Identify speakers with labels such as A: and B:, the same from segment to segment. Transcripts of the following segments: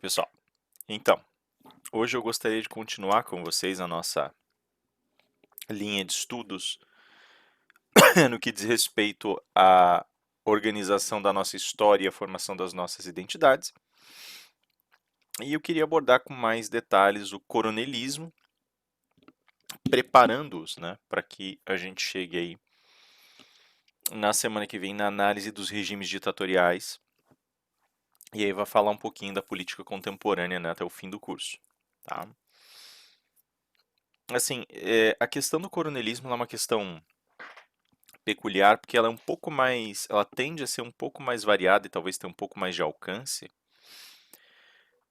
A: pessoal. Então, hoje eu gostaria de continuar com vocês a nossa linha de estudos no que diz respeito à organização da nossa história e a formação das nossas identidades. E eu queria abordar com mais detalhes o coronelismo, preparando-os, né, para que a gente chegue aí na semana que vem na análise dos regimes ditatoriais. E aí vai falar um pouquinho da política contemporânea, né, até o fim do curso, tá? Assim, a questão do coronelismo ela é uma questão peculiar porque ela é um pouco mais, ela tende a ser um pouco mais variada e talvez ter um pouco mais de alcance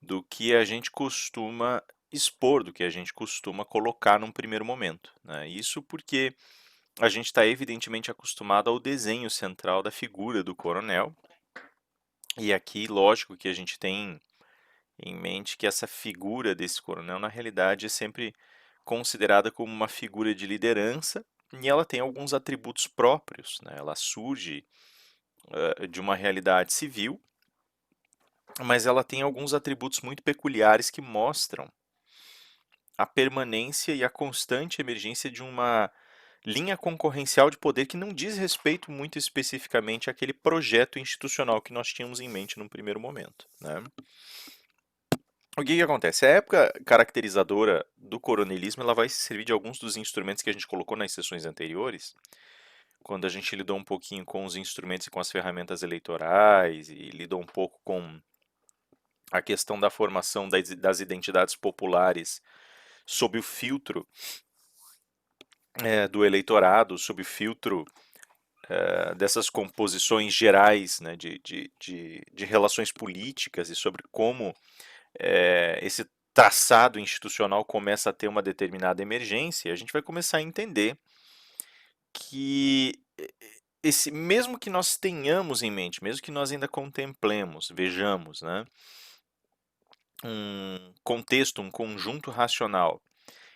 A: do que a gente costuma expor, do que a gente costuma colocar num primeiro momento, né? Isso porque a gente está evidentemente acostumado ao desenho central da figura do coronel, e aqui, lógico que a gente tem em mente que essa figura desse coronel, na realidade, é sempre considerada como uma figura de liderança, e ela tem alguns atributos próprios, né? Ela surge de uma realidade civil, mas ela tem alguns atributos muito peculiares que mostram a permanência e a constante emergência de uma linha concorrencial de poder que não diz respeito muito especificamente àquele projeto institucional que nós tínhamos em mente num primeiro momento, né? O que que acontece? A época caracterizadora do coronelismo ela vai servir de alguns dos instrumentos que a gente colocou nas sessões anteriores, quando a gente lidou um pouquinho com os instrumentos e com as ferramentas eleitorais e lidou um pouco com a questão da formação das identidades populares sob o filtro do eleitorado, sob o filtro dessas composições gerais, né, de relações políticas e sobre como esse traçado institucional começa a ter uma determinada emergência, a gente vai começar a entender que mesmo que nós tenhamos em mente, mesmo que nós ainda contemplemos, vejamos, né, um contexto, um conjunto racional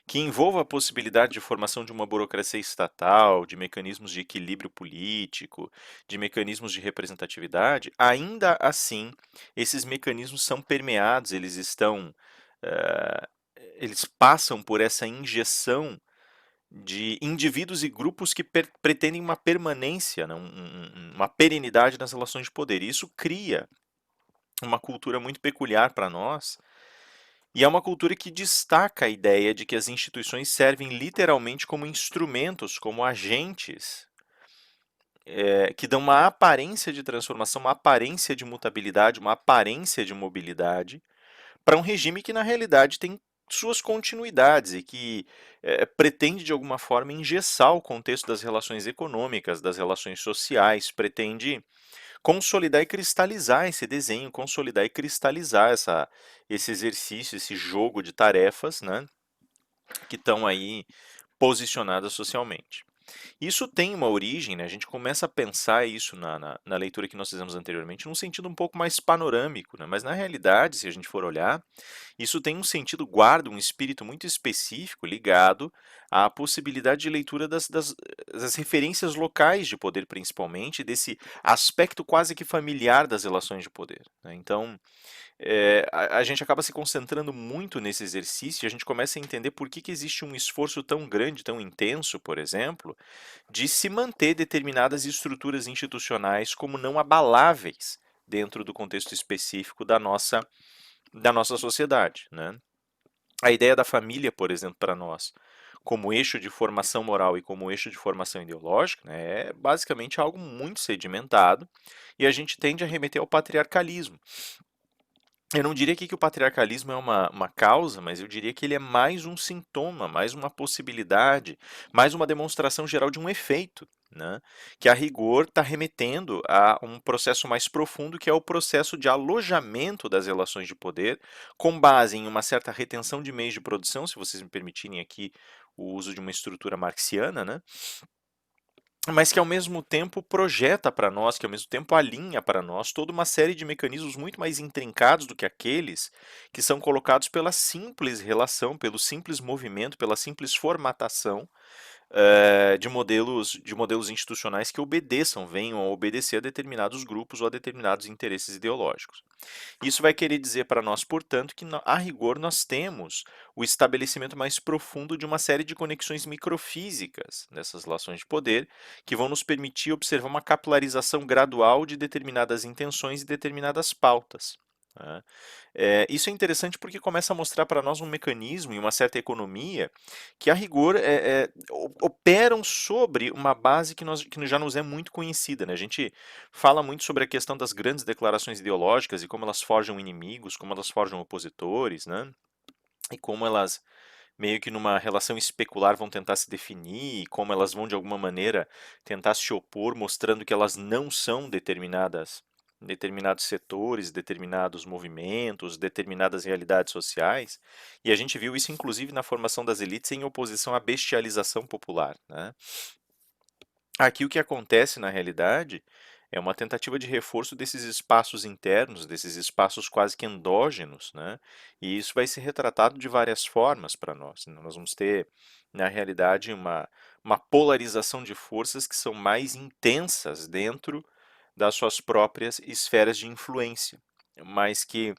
A: que envolva a possibilidade de formação de uma burocracia estatal, de mecanismos de equilíbrio político, de mecanismos de representatividade, ainda assim, esses mecanismos são permeados, eh, eles passam por essa injeção de indivíduos e grupos que pretendem uma permanência, né, uma perenidade nas relações de poder. E isso cria uma cultura muito peculiar para nós, e é uma cultura que destaca a ideia de que as instituições servem literalmente como instrumentos, como agentes, que dão uma aparência de transformação, uma aparência de mutabilidade, uma aparência de mobilidade, para um regime que na realidade tem suas continuidades e que pretende de alguma forma engessar o contexto das relações econômicas, das relações sociais, pretende consolidar e cristalizar esse desenho, consolidar e cristalizar esse exercício, esse jogo de tarefas, né, que estão aí posicionadas socialmente. Isso tem uma origem, né, a gente começa a pensar isso na leitura que nós fizemos anteriormente, num sentido um pouco mais panorâmico, né, mas na realidade, se a gente for olhar, isso tem um sentido, guarda um espírito muito específico ligado à possibilidade de leitura das referências locais de poder, principalmente, desse aspecto quase que familiar das relações de poder, né? Então, a gente acaba se concentrando muito nesse exercício e a gente começa a entender por que existe um esforço tão grande, tão intenso, por exemplo, de se manter determinadas estruturas institucionais como não abaláveis dentro do contexto específico da nossa sociedade, né? A ideia da família, por exemplo, para nós, como eixo de formação moral e como eixo de formação ideológica, né, é basicamente algo muito sedimentado e a gente tende a remeter ao patriarcalismo. Eu não diria aqui que o patriarcalismo é uma causa, mas eu diria que ele é mais um sintoma, mais uma possibilidade, mais uma demonstração geral de um efeito, né? Que a rigor está remetendo a um processo mais profundo, que é o processo de alojamento das relações de poder, com base em uma certa retenção de meios de produção, se vocês me permitirem aqui o uso de uma estrutura marxiana, né? Mas que ao mesmo tempo projeta para nós, que ao mesmo tempo alinha para nós toda uma série de mecanismos muito mais intrincados do que aqueles que são colocados pela simples relação, pelo simples movimento, pela simples formatação de modelos institucionais que obedeçam, venham a obedecer a determinados grupos ou a determinados interesses ideológicos. Isso vai querer dizer para nós, portanto, que a rigor nós temos o estabelecimento mais profundo de uma série de conexões microfísicas nessas relações de poder, que vão nos permitir observar uma capilarização gradual de determinadas intenções e determinadas pautas. Né? Isso é interessante porque começa a mostrar para nós um mecanismo e uma certa economia que, a rigor, operam sobre uma base que já nos é muito conhecida. Né? A gente fala muito sobre a questão das grandes declarações ideológicas e como elas forjam inimigos, como elas forjam opositores, né? E como elas, meio que numa relação especular, vão tentar se definir, e como elas vão, de alguma maneira, tentar se opor, mostrando que elas não são determinados setores, determinados movimentos, determinadas realidades sociais. E a gente viu isso, inclusive, na formação das elites em oposição à bestialização popular, né? Aqui o que acontece na realidade é uma tentativa de reforço desses espaços internos, desses espaços quase que endógenos, né? E isso vai ser retratado de várias formas para nós, né? Nós vamos ter, na realidade, uma polarização de forças que são mais intensas dentro das suas próprias esferas de influência, mas que,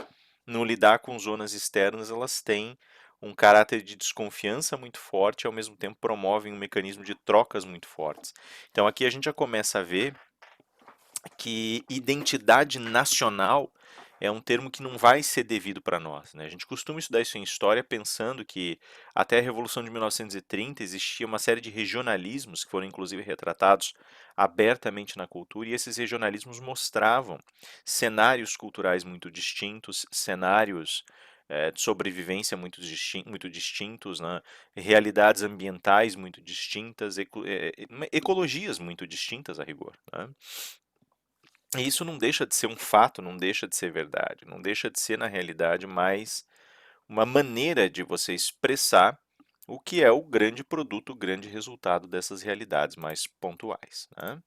A: no lidar com zonas externas, elas têm um caráter de desconfiança muito forte e, ao mesmo tempo, promovem um mecanismo de trocas muito fortes. Então, aqui a gente já começa a ver que identidade nacional é um termo que não vai ser devido para nós, né? A gente costuma estudar isso em história pensando que até a Revolução de 1930 existia uma série de regionalismos que foram inclusive retratados abertamente na cultura, e esses regionalismos mostravam cenários culturais muito distintos, cenários de sobrevivência muito distintos, né? Realidades ambientais muito distintas, ecologias muito distintas a rigor, né? E isso não deixa de ser um fato, não deixa de ser verdade, não deixa de ser, na realidade, mais uma maneira de você expressar o que é o grande produto, o grande resultado dessas realidades mais pontuais, né?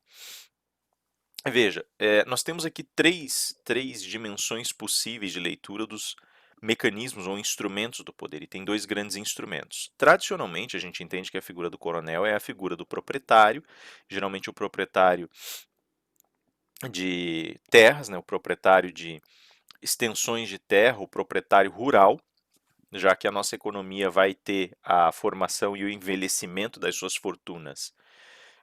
A: Veja, nós temos aqui três dimensões possíveis de leitura dos mecanismos ou instrumentos do poder, e tem dois grandes instrumentos. Tradicionalmente, a gente entende que a figura do coronel é a figura do proprietário, geralmente o proprietário de terras, né, o proprietário de extensões de terra, o proprietário rural, já que a nossa economia vai ter a formação e o envelhecimento das suas fortunas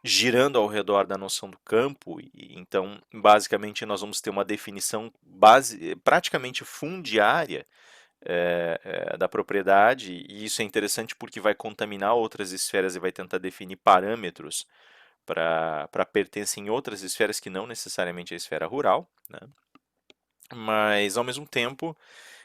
A: girando ao redor da noção do campo, e então, basicamente, nós vamos ter uma definição praticamente fundiária da propriedade, e isso é interessante porque vai contaminar outras esferas e vai tentar definir parâmetros para pertencer em outras esferas que não necessariamente a esfera rural, né? Mas, ao mesmo tempo,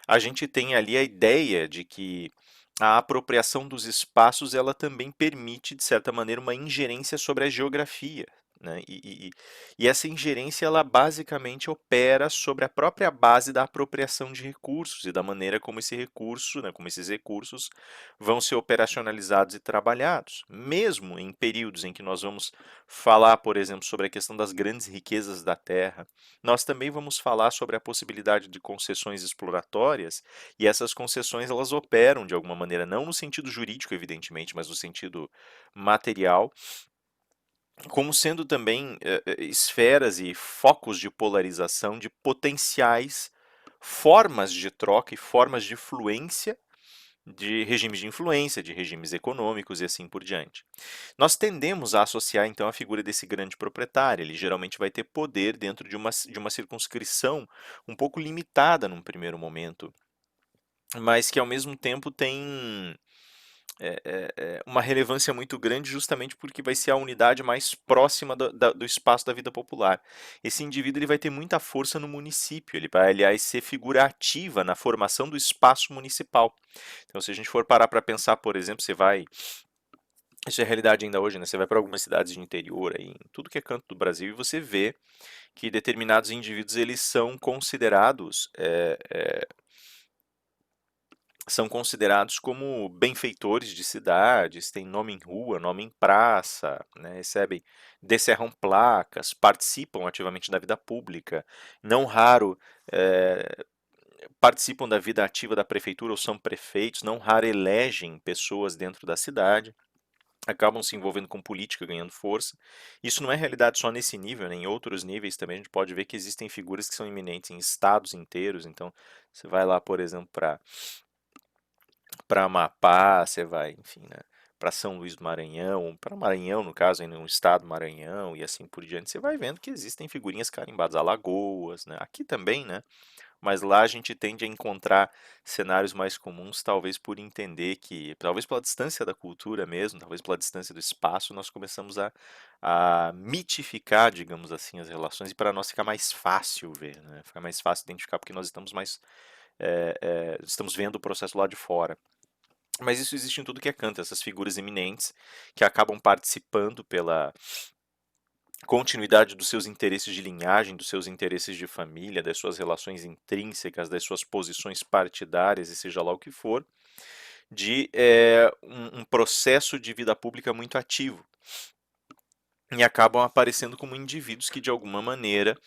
A: a gente tem ali a ideia de que a apropriação dos espaços ela também permite, de certa maneira, uma ingerência sobre a geografia, né? E essa ingerência ela basicamente opera sobre a própria base da apropriação de recursos e da maneira como esse recurso, né, como esses recursos vão ser operacionalizados e trabalhados. Mesmo em períodos em que nós vamos falar, por exemplo, sobre a questão das grandes riquezas da terra, nós também vamos falar sobre a possibilidade de concessões exploratórias, e essas concessões elas operam de alguma maneira, não no sentido jurídico, evidentemente, mas no sentido material, como sendo também esferas e focos de polarização de potenciais formas de troca e formas de fluência de influência, de regimes econômicos e assim por diante. Nós tendemos a associar então a figura desse grande proprietário. Ele geralmente vai ter poder dentro de uma circunscrição um pouco limitada num primeiro momento, mas que ao mesmo tempo tem uma relevância muito grande justamente porque vai ser a unidade mais próxima do espaço da vida popular. Esse indivíduo ele vai ter muita força no município, ele vai, aliás, ser figura ativa na formação do espaço municipal. Então, se a gente for parar para pensar, por exemplo, isso é realidade ainda hoje, né? Você vai para algumas cidades de interior, aí, em tudo que é canto do Brasil, e você vê que determinados indivíduos eles são considerados como benfeitores de cidades, têm nome em rua, nome em praça, né, descerram placas, participam ativamente da vida pública, não raro participam da vida ativa da prefeitura ou são prefeitos, não raro elegem pessoas dentro da cidade. acabam se envolvendo com política, ganhando força. Isso não é realidade só nesse nível, né? Em outros níveis também a gente pode ver que existem figuras que são eminentes em estados inteiros. Então, você vai lá, por exemplo, para Amapá, você vai, enfim, né? Para São Luís do Maranhão, para Maranhão, no caso, no estado do Maranhão e assim por diante, você vai vendo que existem figurinhas carimbadas, Alagoas, né? Aqui também, né? Mas lá a gente tende a encontrar cenários mais comuns, talvez por entender que, talvez pela distância da cultura mesmo, talvez pela distância do espaço, nós começamos a mitificar, digamos assim, as relações e para nós fica mais fácil ver, né? Fica mais fácil identificar porque nós estamos mais, estamos vendo o processo lá de fora. Mas isso existe em tudo que é canto, essas figuras eminentes que acabam participando pela continuidade dos seus interesses de linhagem, dos seus interesses de família, das suas relações intrínsecas, das suas posições partidárias e seja lá o que for, de um processo de vida pública muito ativo. E acabam aparecendo como indivíduos que, de alguma maneira,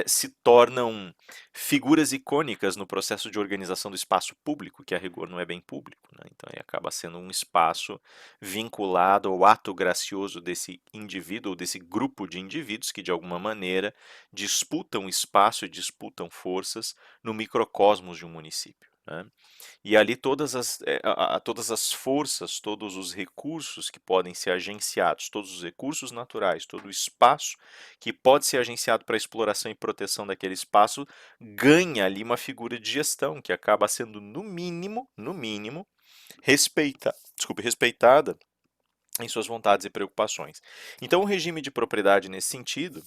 A: se tornam figuras icônicas no processo de organização do espaço público, que a rigor não é bem público, né? Então ele acaba sendo um espaço vinculado ao ato gracioso desse indivíduo ou desse grupo de indivíduos que de alguma maneira disputam espaço e disputam forças no microcosmos de um município, né? E ali todas as forças, todos os recursos que podem ser agenciados, todos os recursos naturais, todo o espaço que pode ser agenciado para exploração e proteção daquele espaço, ganha ali uma figura de gestão que acaba sendo, no mínimo, respeitada em suas vontades e preocupações. Então, o regime de propriedade, nesse sentido,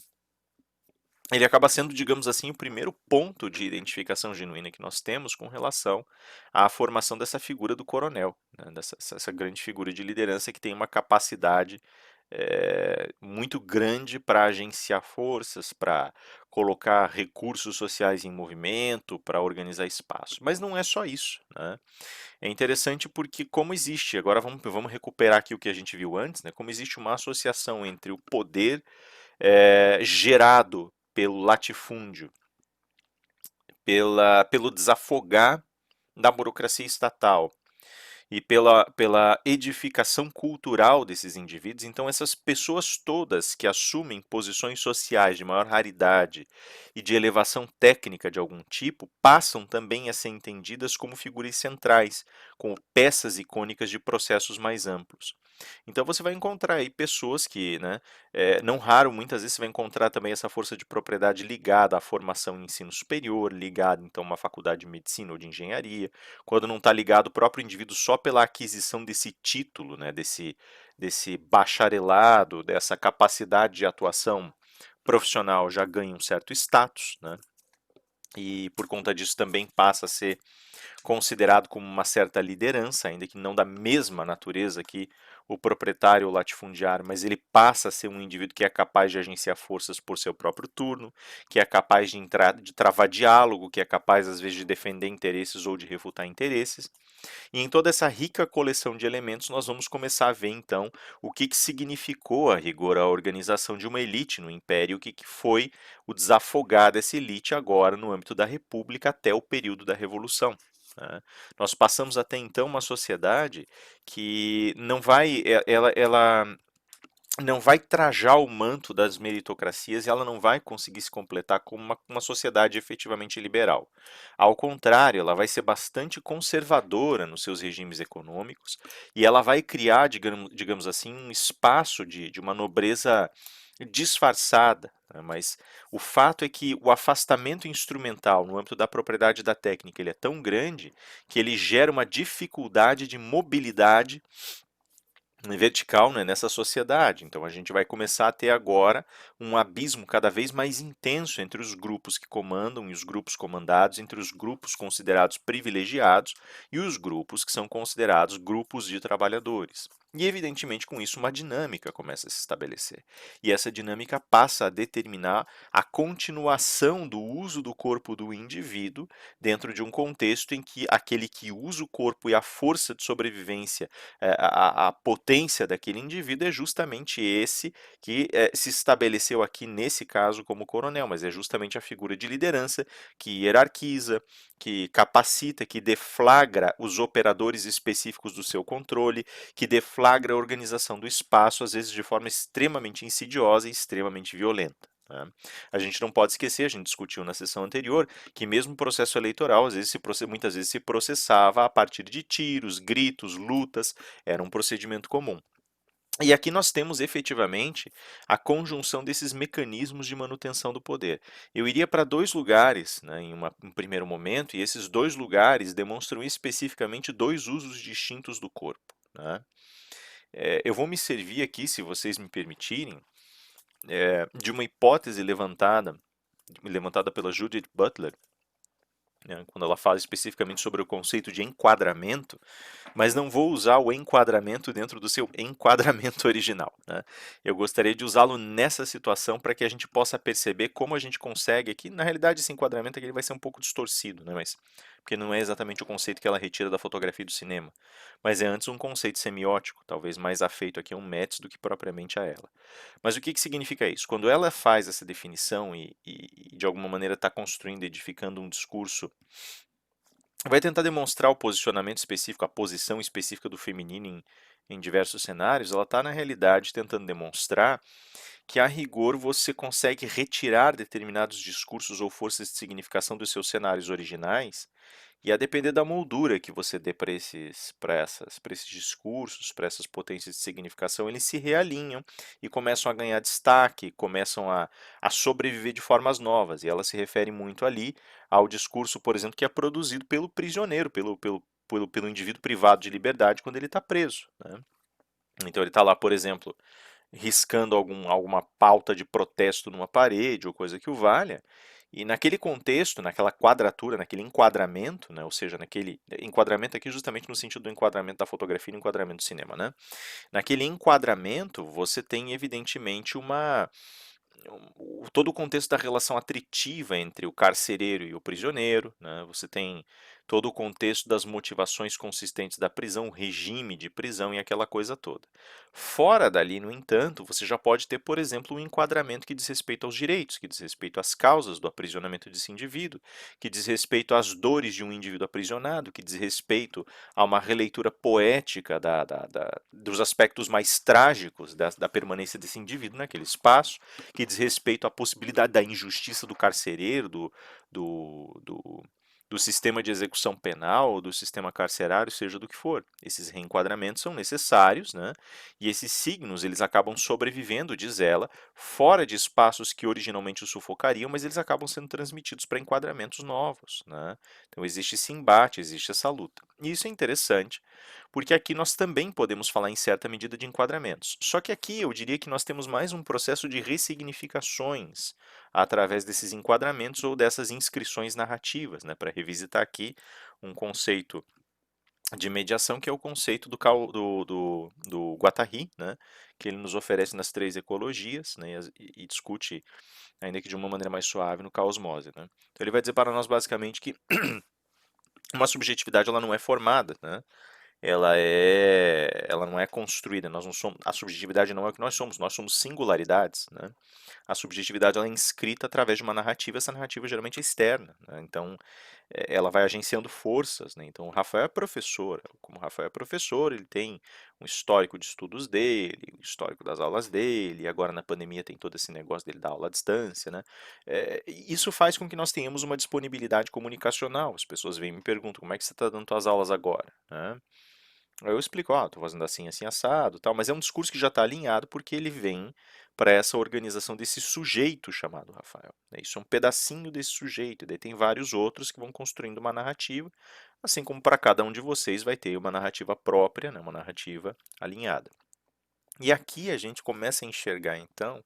A: ele acaba sendo, digamos assim, o primeiro ponto de identificação genuína que nós temos com relação à formação dessa figura do coronel, né, dessa grande figura de liderança que tem uma capacidade muito grande para agenciar forças, para colocar recursos sociais em movimento, para organizar espaço. Mas não é só isso, né? É interessante porque como existe, agora vamos recuperar aqui o que a gente viu antes, né? Como existe uma associação entre o poder gerado pelo latifúndio, pelo desafogar da burocracia estatal e pela edificação cultural desses indivíduos. Então, essas pessoas todas que assumem posições sociais de maior raridade e de elevação técnica de algum tipo passam também a ser entendidas como figuras centrais, como peças icônicas de processos mais amplos. Então você vai encontrar aí pessoas que, né, não raro, muitas vezes você vai encontrar também essa força de propriedade ligada à formação em ensino superior, ligada então a uma faculdade de medicina ou de engenharia, quando não está ligado o próprio indivíduo só pela aquisição desse título, né, desse bacharelado, dessa capacidade de atuação profissional já ganha um certo status, né, e por conta disso também passa a ser considerado como uma certa liderança, ainda que não da mesma natureza que o proprietário ou latifundiário, mas ele passa a ser um indivíduo que é capaz de agenciar forças por seu próprio turno, que é capaz de travar diálogo, que é capaz às vezes de defender interesses ou de refutar interesses. E em toda essa rica coleção de elementos, nós vamos começar a ver então o que significou a rigor a organização de uma elite no Império, o que foi o desafogar dessa elite agora no âmbito da República até o período da Revolução, né? Nós passamos até então uma sociedade que não vai, ela não vai trajar o manto das meritocracias e ela não vai conseguir se completar como uma sociedade efetivamente liberal. Ao contrário, ela vai ser bastante conservadora nos seus regimes econômicos e ela vai criar, digamos assim, um espaço de uma nobreza disfarçada, né? Mas o fato é que o afastamento instrumental no âmbito da propriedade e da técnica ele é tão grande que ele gera uma dificuldade de mobilidade vertical, né, nessa sociedade. Então a gente vai começar a ter agora um abismo cada vez mais intenso entre os grupos que comandam e os grupos comandados, entre os grupos considerados privilegiados e os grupos que são considerados grupos de trabalhadores. E evidentemente com isso uma dinâmica começa a se estabelecer. E essa dinâmica passa a determinar a continuação do uso do corpo do indivíduo dentro de um contexto em que aquele que usa o corpo e a força de sobrevivência a potência daquele indivíduo é justamente esse que se estabeleceu aqui nesse caso como coronel, mas é justamente a figura de liderança que hierarquiza, que capacita, que deflagra os operadores específicos do seu controle, que deflagra a organização do espaço, às vezes de forma extremamente insidiosa e extremamente violenta. Né? A gente não pode esquecer, a gente discutiu na sessão anterior, que mesmo o processo eleitoral, às vezes muitas vezes se processava a partir de tiros, gritos, lutas, era um procedimento comum. E aqui nós temos efetivamente a conjunção desses mecanismos de manutenção do poder. Eu iria para dois lugares, né, em um primeiro momento, e esses dois lugares demonstram especificamente dois usos distintos do corpo. Né? Eu vou me servir aqui, se vocês me permitirem, de uma hipótese levantada pela Judith Butler, né, quando ela fala especificamente sobre o conceito de enquadramento, mas não vou usar o enquadramento dentro do seu enquadramento original. Né? Eu gostaria de usá-lo nessa situação para que a gente possa perceber como a gente consegue aqui, na realidade esse enquadramento aqui ele vai ser um pouco distorcido, né? Mas, porque não é exatamente o conceito que ela retira da fotografia do cinema, mas é antes um conceito semiótico, talvez mais afeito aqui a um Metz do que propriamente a ela. Mas o que significa isso? Quando ela faz essa definição e de alguma maneira está construindo, edificando um discurso, vai tentar demonstrar o posicionamento específico, a posição específica do feminino em diversos cenários, ela está na realidade tentando demonstrar que a rigor você consegue retirar determinados discursos ou forças de significação dos seus cenários originais e a depender da moldura que você dê para esses discursos, para essas potências de significação, eles se realinham e começam a ganhar destaque, começam a sobreviver de formas novas. E ela se refere muito ali ao discurso, por exemplo, que é produzido pelo prisioneiro, pelo indivíduo privado de liberdade quando ele está preso. Né? Então ele está lá, por exemplo, riscando alguma pauta de protesto numa parede ou coisa que o valha, e naquele contexto, naquela quadratura, naquele enquadramento, né, ou seja, naquele enquadramento aqui justamente no sentido do enquadramento da fotografia e no enquadramento do cinema, né? Naquele enquadramento você tem evidentemente todo o contexto da relação atritiva entre o carcereiro e o prisioneiro, né? Você tem todo o contexto das motivações consistentes da prisão, o regime de prisão e aquela coisa toda. Fora dali, no entanto, você já pode ter, por exemplo, um enquadramento que diz respeito aos direitos, que diz respeito às causas do aprisionamento desse indivíduo, que diz respeito às dores de um indivíduo aprisionado, que diz respeito a uma releitura poética dos aspectos mais trágicos da permanência desse indivíduo naquele espaço, que diz respeito à possibilidade da injustiça do carcereiro, do, do, do sistema de execução penal, do sistema carcerário, seja do que for. Esses reenquadramentos são necessários, né? E esses signos eles acabam sobrevivendo, diz ela, fora de espaços que originalmente o sufocariam, mas eles acabam sendo transmitidos para enquadramentos novos, né? Então existe esse embate, existe essa luta. E isso é interessante, porque aqui nós também podemos falar em certa medida de enquadramentos. Só que aqui eu diria que nós temos mais um processo de ressignificações através desses enquadramentos ou dessas inscrições narrativas, né, para revisitar aqui um conceito de mediação que é o conceito do Guattari, né, que ele nos oferece nas três ecologias, né, e discute, ainda que de uma maneira mais suave, no Caosmose. Né. Então ele vai dizer para nós basicamente que uma subjetividade ela não é formada, né, ela não é construída, nós não somos, a subjetividade não é o que nós somos singularidades, né? A subjetividade ela é inscrita através de uma narrativa, essa narrativa geralmente é externa, né? Então ela vai agenciando forças, né? Então o Rafael é professor, como o Rafael é professor, ele tem um histórico de estudos dele, um histórico das aulas dele, e agora na pandemia tem todo esse negócio dele dar aula à distância, né? Isso faz com que nós tenhamos uma disponibilidade comunicacional, as pessoas vêm e me perguntam como é que você está dando suas aulas agora, né? Aí eu explico, ó, tô fazendo assim, assim, assado, tal, mas é um discurso que já está alinhado porque ele vem para essa organização desse sujeito chamado Rafael. Né? Isso é um pedacinho desse sujeito, e daí tem vários outros que vão construindo uma narrativa, assim como para cada um de vocês vai ter uma narrativa própria, né, uma narrativa alinhada. E aqui a gente começa a enxergar, então,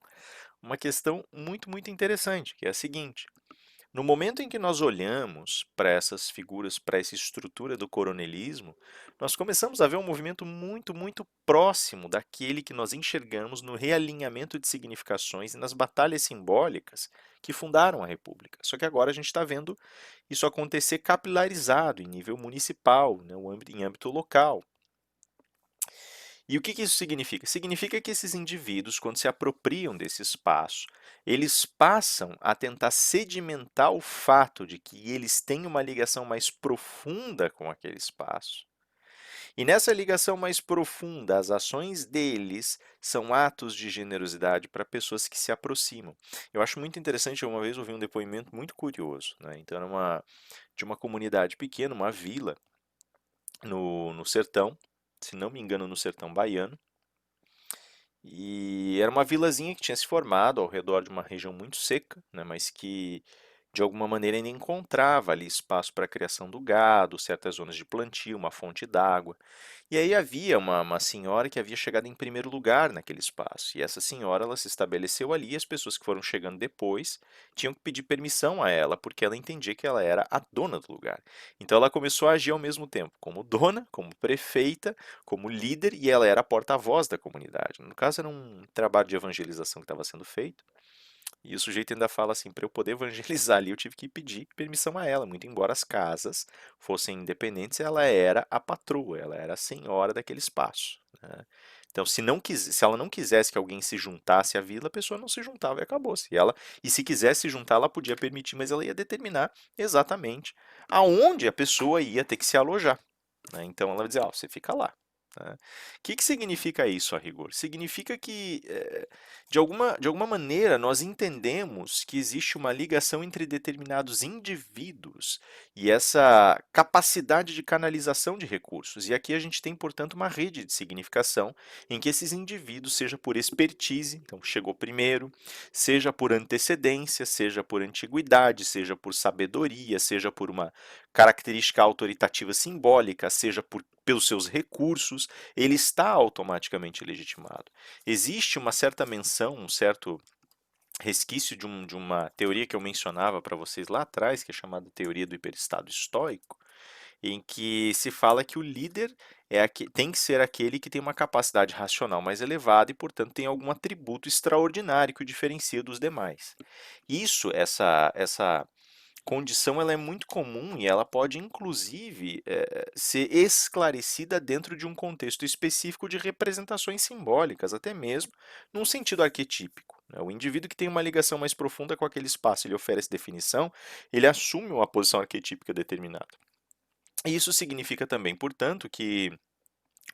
A: uma questão muito, muito interessante, que é a seguinte. No momento em que nós olhamos para essas figuras, para essa estrutura do coronelismo, nós começamos a ver um movimento muito, muito próximo daquele que nós enxergamos no realinhamento de significações e nas batalhas simbólicas que fundaram a República. Só que agora a gente está vendo isso acontecer capilarizado em nível municipal, né, em âmbito local. E o que isso significa? Significa que esses indivíduos, quando se apropriam desse espaço, eles passam a tentar sedimentar o fato de que eles têm uma ligação mais profunda com aquele espaço. E nessa ligação mais profunda, as ações deles são atos de generosidade para pessoas que se aproximam. Eu acho muito interessante, uma vez ouvi um depoimento muito curioso, né? Então, era de uma comunidade pequena, uma vila no sertão, se não me engano, no sertão baiano, e era uma vilazinha que tinha se formado ao redor de uma região muito seca, né, mas que de alguma maneira ainda encontrava ali espaço para a criação do gado, certas zonas de plantio, uma fonte d'água. E aí havia uma senhora que havia chegado em primeiro lugar naquele espaço. E essa senhora, ela se estabeleceu ali e as pessoas que foram chegando depois tinham que pedir permissão a ela, porque ela entendia que ela era a dona do lugar. Então ela começou a agir ao mesmo tempo como dona, como prefeita, como líder, e ela era a porta-voz da comunidade. No caso, era um trabalho de evangelização que estava sendo feito. E o sujeito ainda fala assim: para eu poder evangelizar ali, eu tive que pedir permissão a ela. Muito embora as casas fossem independentes, ela era a patroa, ela era a senhora daquele espaço, né? Então, se ela não quisesse que alguém se juntasse à vila, a pessoa não se juntava e acabou-se. E se quisesse se juntar, ela podia permitir, mas ela ia determinar exatamente aonde a pessoa ia ter que se alojar, né? Então, ela vai dizer: ó, você fica lá. Né? O que significa isso, a rigor? Significa que, de alguma maneira, nós entendemos que existe uma ligação entre determinados indivíduos e essa capacidade de canalização de recursos. E aqui a gente tem, portanto, uma rede de significação em que esses indivíduos, seja por expertise, então chegou primeiro, seja por antecedência, seja por antiguidade, seja por sabedoria, seja por uma característica autoritativa simbólica, seja pelos seus recursos, ele está automaticamente legitimado. Existe uma certa menção, um certo resquício de uma teoria que eu mencionava para vocês lá atrás, que é chamada teoria do hiperestado estoico, em que se fala que o líder tem que ser aquele que tem uma capacidade racional mais elevada e, portanto, tem algum atributo extraordinário que o diferencia dos demais. Essa condição, ela é muito comum e ela pode, inclusive, ser esclarecida dentro de um contexto específico de representações simbólicas, até mesmo num sentido arquetípico, né? O indivíduo que tem uma ligação mais profunda com aquele espaço, ele oferece definição, ele assume uma posição arquetípica determinada. E isso significa também, portanto, que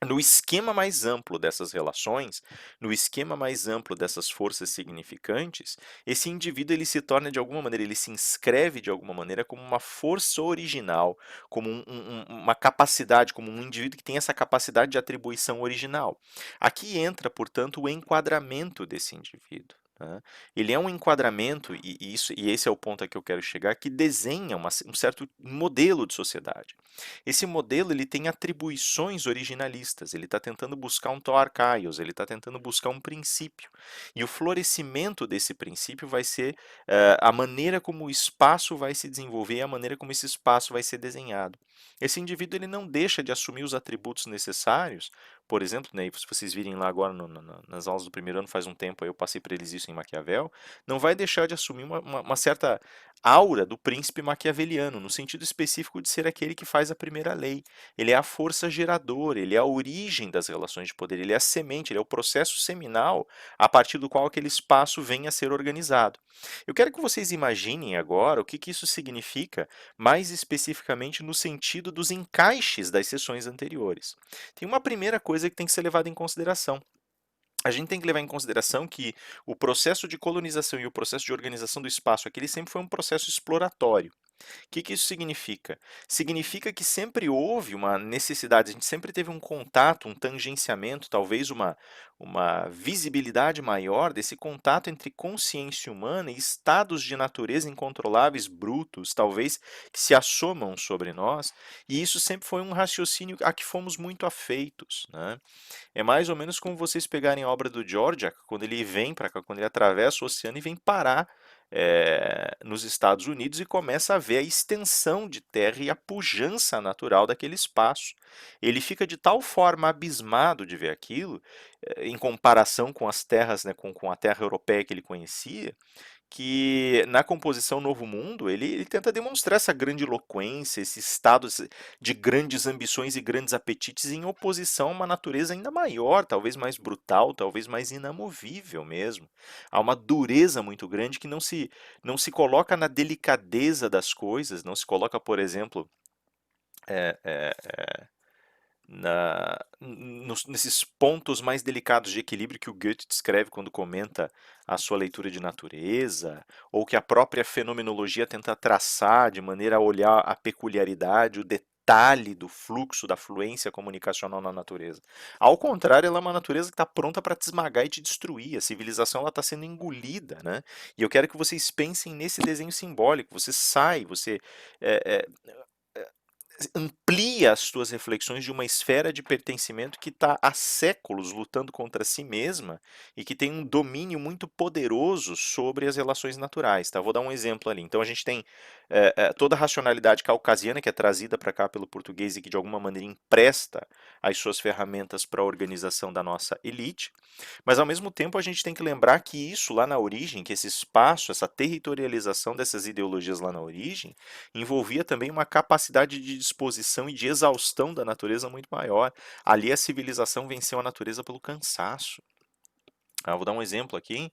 A: no esquema mais amplo dessas relações, no esquema mais amplo dessas forças significantes, esse indivíduo, ele se torna de alguma maneira, ele se inscreve de alguma maneira como uma força original, como uma capacidade, como um indivíduo que tem essa capacidade de atribuição original. Aqui entra, portanto, o enquadramento desse indivíduo, né? Ele é um enquadramento, e esse é o ponto a que eu quero chegar, que desenha um certo modelo de sociedade. Esse modelo, ele tem atribuições originalistas, ele está tentando buscar um to arcaios, ele está tentando buscar um princípio. E o florescimento desse princípio vai ser a maneira como o espaço vai se desenvolver e a maneira como esse espaço vai ser desenhado. Esse indivíduo, ele não deixa de assumir os atributos necessários, por exemplo, né, se vocês virem lá agora nas aulas do primeiro ano, faz um tempo, aí eu passei para eles isso em Maquiavel, não vai deixar de assumir uma certa aura do príncipe maquiaveliano, no sentido específico de ser aquele que faz a primeira lei. Ele é a força geradora, ele é a origem das relações de poder, ele é a semente, ele é o processo seminal a partir do qual aquele espaço vem a ser organizado. Eu quero que vocês imaginem agora o que isso significa, mais especificamente no sentido dos encaixes das sessões anteriores. Tem uma primeira coisa que tem que ser levada em consideração. A gente tem que levar em consideração que o processo de colonização e o processo de organização do espaço aqui, ele sempre foi um processo exploratório. O que isso significa? Significa que sempre houve uma necessidade, a gente sempre teve um contato, um tangenciamento, talvez uma visibilidade maior desse contato entre consciência humana e estados de natureza incontroláveis, brutos, talvez que se assomam sobre nós, e isso sempre foi um raciocínio a que fomos muito afeitos, né? É mais ou menos como vocês pegarem a obra do Dvořák, quando ele vem para cá, quando ele atravessa o oceano e vem parar nos Estados Unidos e começa a ver a extensão de terra e a pujança natural daquele espaço. Ele fica de tal forma abismado de ver aquilo, em comparação com as terras, né, com a terra europeia que ele conhecia, que na composição Novo Mundo ele tenta demonstrar essa grandiloquência, esse estado de grandes ambições e grandes apetites em oposição a uma natureza ainda maior, talvez mais brutal, talvez mais inamovível mesmo. Há uma dureza muito grande que não se coloca na delicadeza das coisas, não se coloca, por exemplo, é, é, nesses pontos mais delicados de equilíbrio que o Goethe descreve quando comenta a sua leitura de natureza, ou que a própria fenomenologia tenta traçar de maneira a olhar a peculiaridade, o detalhe do fluxo, da fluência comunicacional na natureza. Ao contrário, ela é uma natureza que está pronta para te esmagar e te destruir. A civilização está sendo engolida, né? E eu quero que vocês pensem nesse desenho simbólico. Você sai, você é, amplia as suas reflexões de uma esfera de pertencimento que está há séculos lutando contra si mesma e que tem um domínio muito poderoso sobre as relações naturais. Tá? Vou dar um exemplo ali. Então a gente tem toda a racionalidade caucasiana que é trazida para cá pelo português e que de alguma maneira empresta as suas ferramentas para a organização da nossa elite. Mas ao mesmo tempo a gente tem que lembrar que isso lá na origem, que esse espaço, essa territorialização dessas ideologias lá na origem, envolvia também uma capacidade de disposição e de exaustão da natureza muito maior. Ali a civilização venceu a natureza pelo cansaço. Vou dar um exemplo aqui.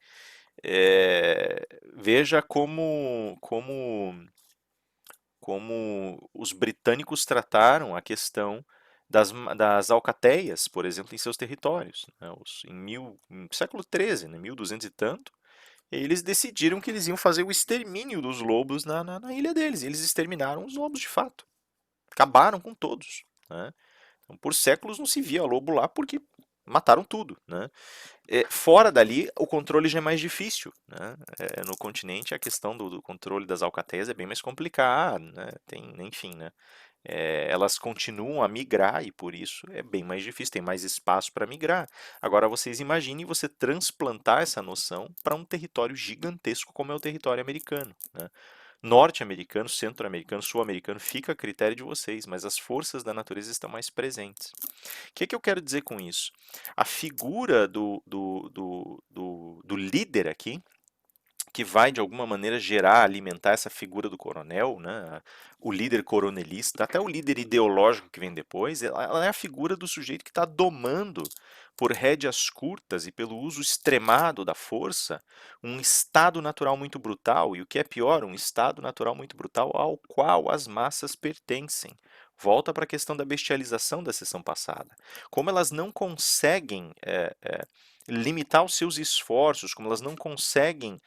A: Veja como os britânicos trataram a questão das alcateias, por exemplo, em seus territórios. Né? Em século XIII, né, 1200 e tanto, eles decidiram que eles iam fazer o extermínio dos lobos na ilha deles. E eles exterminaram os lobos de fato. Acabaram com todos. Né? Então, por séculos não se via lobo lá porque mataram tudo. Né? Fora dali, o controle já é mais difícil. Né? No continente, a questão do controle das alcateias é bem mais complicada. Né? Enfim, né? Elas continuam a migrar e por isso é bem mais difícil, tem mais espaço para migrar. Agora vocês imaginem você transplantar essa noção para um território gigantesco como é o território americano. Né? Norte-americano, centro-americano, sul-americano, fica a critério de vocês, mas as forças da natureza estão mais presentes. O que eu quero dizer com isso? A figura do líder aqui, que vai de alguma maneira gerar, alimentar essa figura do coronel, né? O líder coronelista, até o líder ideológico que vem depois, ela é a figura do sujeito que está domando por rédeas curtas e pelo uso extremado da força, um estado natural muito brutal, e o que é pior, um estado natural muito brutal ao qual as massas pertencem. Volta para a questão da bestialização da sessão passada. Como elas não conseguem limitar os seus esforços, como elas não conseguem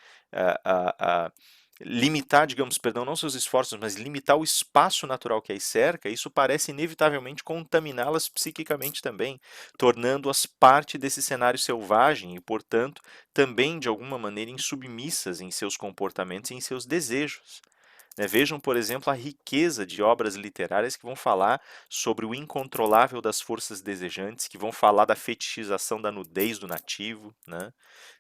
A: limitar, digamos, perdão, não seus esforços, mas limitar o espaço natural que as cerca, isso parece inevitavelmente contaminá-las psiquicamente também, tornando-as parte desse cenário selvagem e, portanto, também de alguma maneira insubmissas em seus comportamentos e em seus desejos. Né? Vejam, por exemplo, a riqueza de obras literárias que vão falar sobre o incontrolável das forças desejantes, que vão falar da fetichização da nudez do nativo. Né?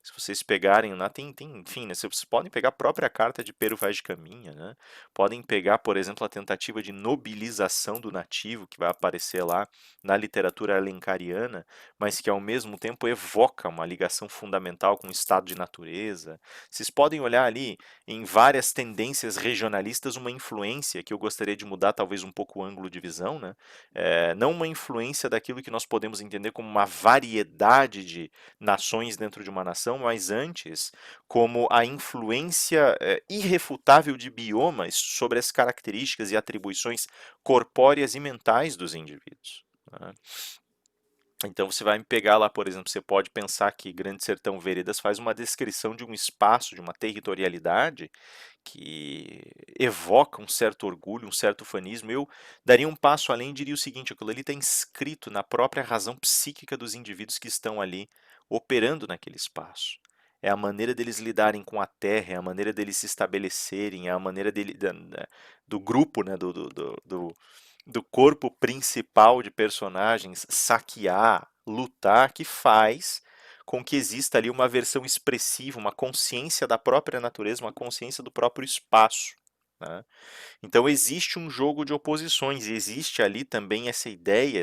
A: Se vocês pegarem lá, enfim, né? Vocês podem pegar a própria carta de Pero Vaz de Caminha, né? Podem pegar, por exemplo, a tentativa de nobilização do nativo, que vai aparecer lá na literatura alencariana, mas que ao mesmo tempo evoca uma ligação fundamental com o estado de natureza. Vocês podem olhar ali em várias tendências regionalistas uma influência que eu gostaria de mudar talvez um pouco o ângulo de visão, né? Não uma influência daquilo que nós podemos entender como uma variedade de nações dentro de uma nação, mas antes como a influência irrefutável de biomas sobre as características e atribuições corpóreas e mentais dos indivíduos. Né? Então você vai me pegar lá, por exemplo, você pode pensar que Grande Sertão Veredas faz uma descrição de um espaço, de uma territorialidade que evoca um certo orgulho, um certo ufanismo. Eu daria um passo além e diria o seguinte: aquilo ali está inscrito na própria razão psíquica dos indivíduos que estão ali operando naquele espaço. É a maneira deles lidarem com a terra, é a maneira deles se estabelecerem, é a maneira do grupo, né, do corpo principal de personagens saquear, lutar, que faz com que exista ali uma versão expressiva, uma consciência da própria natureza, uma consciência do próprio espaço. né? Então existe um jogo de oposições, e existe ali também essa ideia,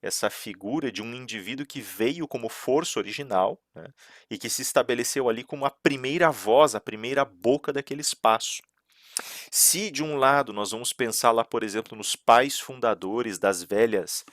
A: essa figura de um indivíduo que veio como força original, né, e que se estabeleceu ali como a primeira voz, a primeira boca daquele espaço. Se de um lado nós vamos pensar lá, por exemplo, nos pais fundadores das velhas,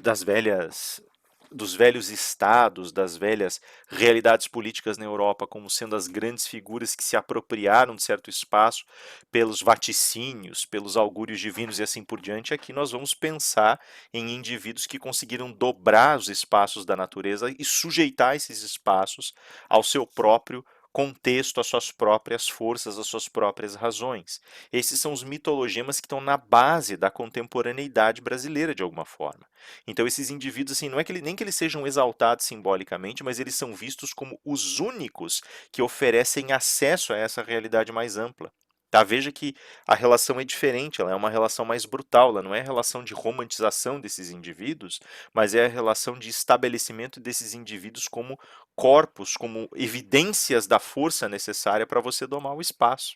A: das velhas, dos velhos estados, das velhas realidades políticas na Europa, como sendo as grandes figuras que se apropriaram de certo espaço pelos vaticínios, pelos augúrios divinos e assim por diante, aqui nós vamos pensar em indivíduos que conseguiram dobrar os espaços da natureza e sujeitar esses espaços ao seu próprio contexto, às suas próprias forças, às suas próprias razões. Esses são os mitologemas que estão na base da contemporaneidade brasileira, de alguma forma. Então, esses indivíduos, assim, não é que nem que eles sejam exaltados simbolicamente, mas eles são vistos como os únicos que oferecem acesso a essa realidade mais ampla. Tá? Veja que a relação é diferente, ela é uma relação mais brutal, ela não é a relação de romantização desses indivíduos, mas é a relação de estabelecimento desses indivíduos como corpos, como evidências da força necessária para você domar o espaço.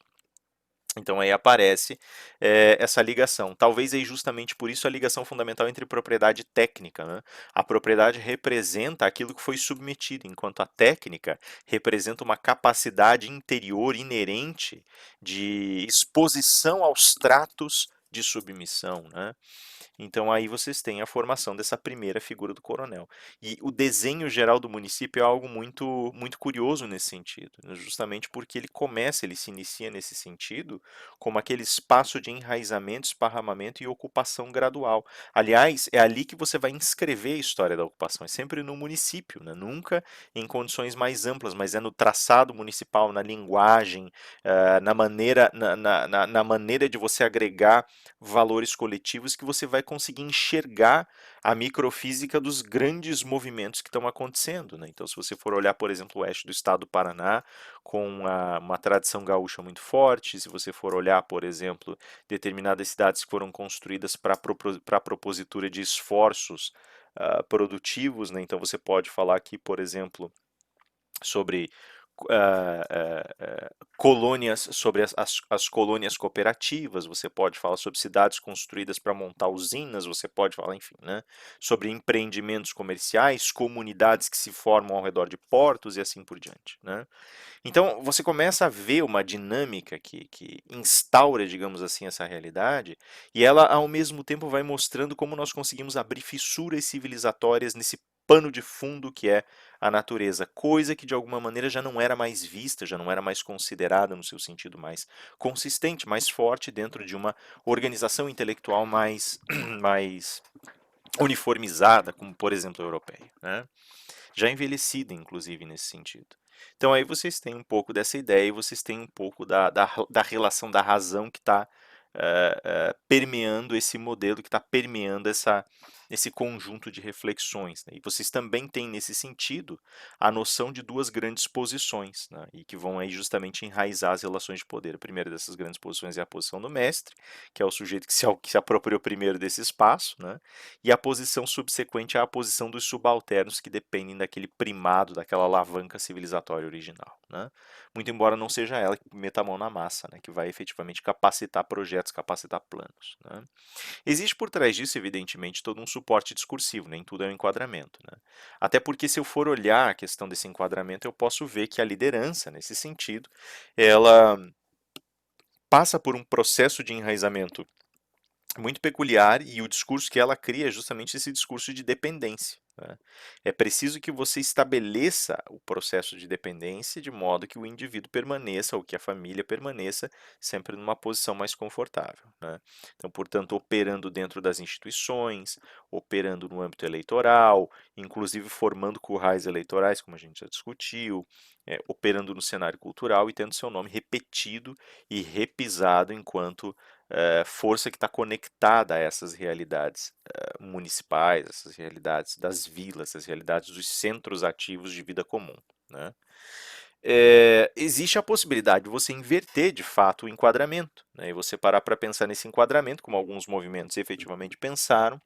A: Então aí aparece essa ligação. Talvez aí justamente por isso a ligação fundamental entre propriedade e técnica, né? A propriedade representa aquilo que foi submetido, enquanto a técnica representa uma capacidade interior inerente de exposição aos tratos de submissão, né? Então aí vocês têm a formação dessa primeira figura do coronel. E o desenho geral do município é algo muito curioso nesse sentido, né? Justamente porque ele se inicia nesse sentido como aquele espaço de enraizamento, esparramamento e ocupação gradual. Aliás, é ali que você vai inscrever a história da ocupação, é sempre no município, né? Nunca em condições mais amplas, mas é no traçado municipal, na linguagem, na maneira de você agregar valores coletivos que você vai conseguir enxergar a microfísica dos grandes movimentos que estão acontecendo, né? Então, se você for olhar, por exemplo, o oeste do estado do Paraná, com uma tradição gaúcha muito forte, se você for olhar, por exemplo, determinadas cidades que foram construídas para a propositura de esforços produtivos, né? Então, você pode falar aqui, por exemplo, sobre colônias, sobre as colônias cooperativas, você pode falar sobre cidades construídas para montar usinas, você pode falar, enfim, né, sobre empreendimentos comerciais, comunidades que se formam ao redor de portos e assim por diante, né? Então, você começa a ver uma dinâmica que instaura, digamos assim, essa realidade, e ela, ao mesmo tempo, vai mostrando como nós conseguimos abrir fissuras civilizatórias nesse pano de fundo que é a natureza, coisa que de alguma maneira já não era mais vista, já não era mais considerada no seu sentido mais consistente, mais forte dentro de uma organização intelectual mais uniformizada, como por exemplo a europeia, né? Já envelhecida, inclusive, nesse sentido. Então aí vocês têm um pouco dessa ideia e vocês têm um pouco da relação da razão que está permeando esse modelo, que está permeando esse conjunto de reflexões, né? E vocês também têm, nesse sentido, a noção de duas grandes posições, né? E que vão aí justamente enraizar as relações de poder. A primeira dessas grandes posições é a posição do mestre, que é o sujeito que se apropriou primeiro desse espaço, né? E a posição subsequente é a posição dos subalternos que dependem daquele primado, daquela alavanca civilizatória original, né? Muito embora não seja ela que meta a mão na massa, né? Que vai efetivamente capacitar projetos, capacitar planos, né? Existe por trás disso, evidentemente, todo um suporte discursivo, nem tudo é um enquadramento, né? Até porque se eu for olhar a questão desse enquadramento, eu posso ver que a liderança, nesse sentido, ela passa por um processo de enraizamento muito peculiar e o discurso que ela cria é justamente esse discurso de dependência, né? É preciso que você estabeleça o processo de dependência de modo que o indivíduo permaneça ou que a família permaneça sempre numa posição mais confortável, né? Então, portanto, operando dentro das instituições, operando no âmbito eleitoral, inclusive formando currais eleitorais, como a gente já discutiu, operando no cenário cultural e tendo seu nome repetido e repisado enquanto força que está conectada a essas realidades municipais, essas realidades das vilas, essas realidades dos centros ativos de vida comum, né? Existe a possibilidade de você inverter de fato o enquadramento, né? E você parar para pensar nesse enquadramento, como alguns movimentos efetivamente pensaram,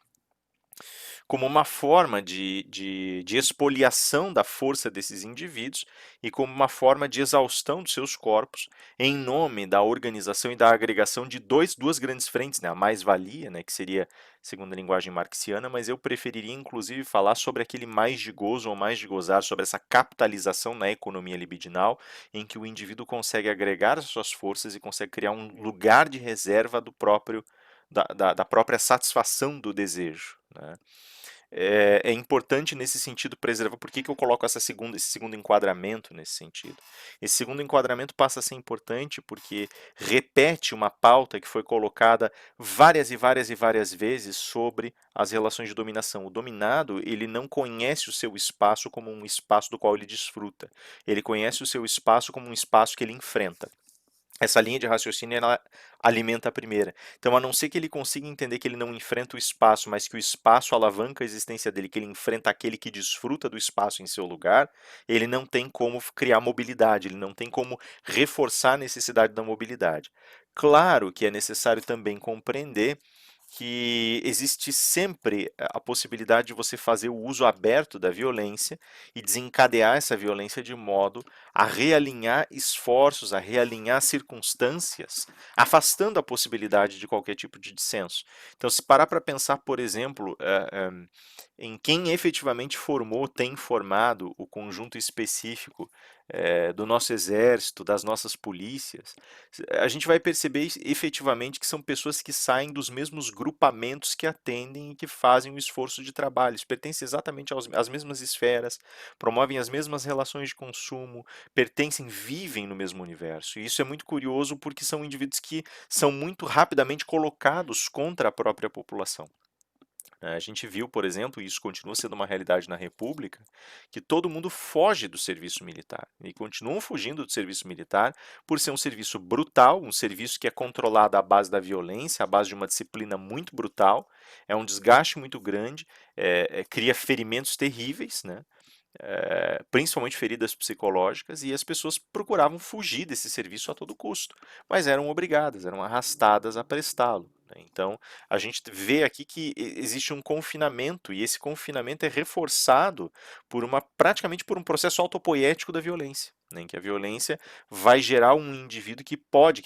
A: como uma forma de expoliação da força desses indivíduos e como uma forma de exaustão dos seus corpos em nome da organização e da agregação de duas grandes frentes, né? A mais-valia, né, que seria, segundo a linguagem marxiana, mas eu preferiria inclusive falar sobre aquele mais de gozo ou mais de gozar, sobre essa capitalização na economia libidinal, em que o indivíduo consegue agregar as suas forças e consegue criar um lugar de reserva do próprio da própria satisfação do desejo, né? É importante nesse sentido preservar. Por que que eu coloco esse segundo enquadramento nesse sentido? Esse segundo enquadramento passa a ser importante porque repete uma pauta que foi colocada várias e várias e várias vezes sobre as relações de dominação. O dominado, ele não conhece o seu espaço como um espaço do qual ele desfruta. Ele conhece o seu espaço como um espaço que ele enfrenta. Essa linha de raciocínio ela alimenta a primeira. Então, a não ser que ele consiga entender que ele não enfrenta o espaço, mas que o espaço alavanca a existência dele, que ele enfrenta aquele que desfruta do espaço em seu lugar, ele não tem como criar mobilidade, ele não tem como reforçar a necessidade da mobilidade. Claro que é necessário também compreender que existe sempre a possibilidade de você fazer o uso aberto da violência e desencadear essa violência de modo a realinhar esforços, a realinhar circunstâncias, afastando a possibilidade de qualquer tipo de dissenso. Então, se parar para pensar, por exemplo, em quem efetivamente formou, tem formado o conjunto específico do nosso exército, das nossas polícias, a gente vai perceber efetivamente que são pessoas que saem dos mesmos grupamentos que atendem e que fazem o esforço de trabalho. Eles pertencem exatamente às mesmas esferas, promovem as mesmas relações de consumo, pertencem, vivem no mesmo universo. E isso é muito curioso porque são indivíduos que são muito rapidamente colocados contra a própria população. A gente viu, por exemplo, e isso continua sendo uma realidade na República, que todo mundo foge do serviço militar e continuam fugindo do serviço militar por ser um serviço brutal, um serviço que é controlado à base da violência, à base de uma disciplina muito brutal, é um desgaste muito grande, cria ferimentos terríveis, né? Principalmente feridas psicológicas, e as pessoas procuravam fugir desse serviço a todo custo, mas eram obrigadas, eram arrastadas a prestá-lo, né? Então, a gente vê aqui que existe um confinamento, e esse confinamento é reforçado praticamente por um processo autopoético da violência, né, em que a violência vai gerar um indivíduo que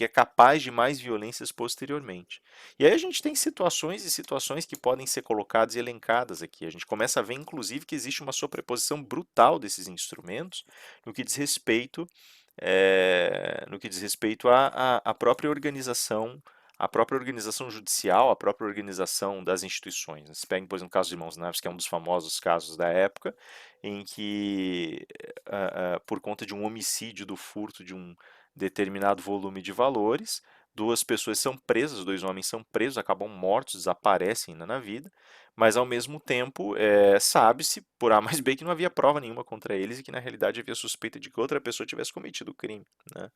A: é capaz de mais violências posteriormente. E aí a gente tem situações e situações que podem ser colocadas e elencadas aqui. A gente começa a ver, inclusive, que existe uma sobreposição brutal desses instrumentos no que diz respeito, à própria organização judicial, à própria organização das instituições. Você pega, por exemplo, o caso de Mãos Neves, que é um dos famosos casos da época, em que, por conta de um homicídio do furto de um determinado volume de valores, duas pessoas são presas, dois homens são presos, acabam mortos, desaparecem ainda na vida, mas ao mesmo tempo sabe-se por A mais B que não havia prova nenhuma contra eles e que na realidade havia suspeita de que outra pessoa tivesse cometido o crime, né?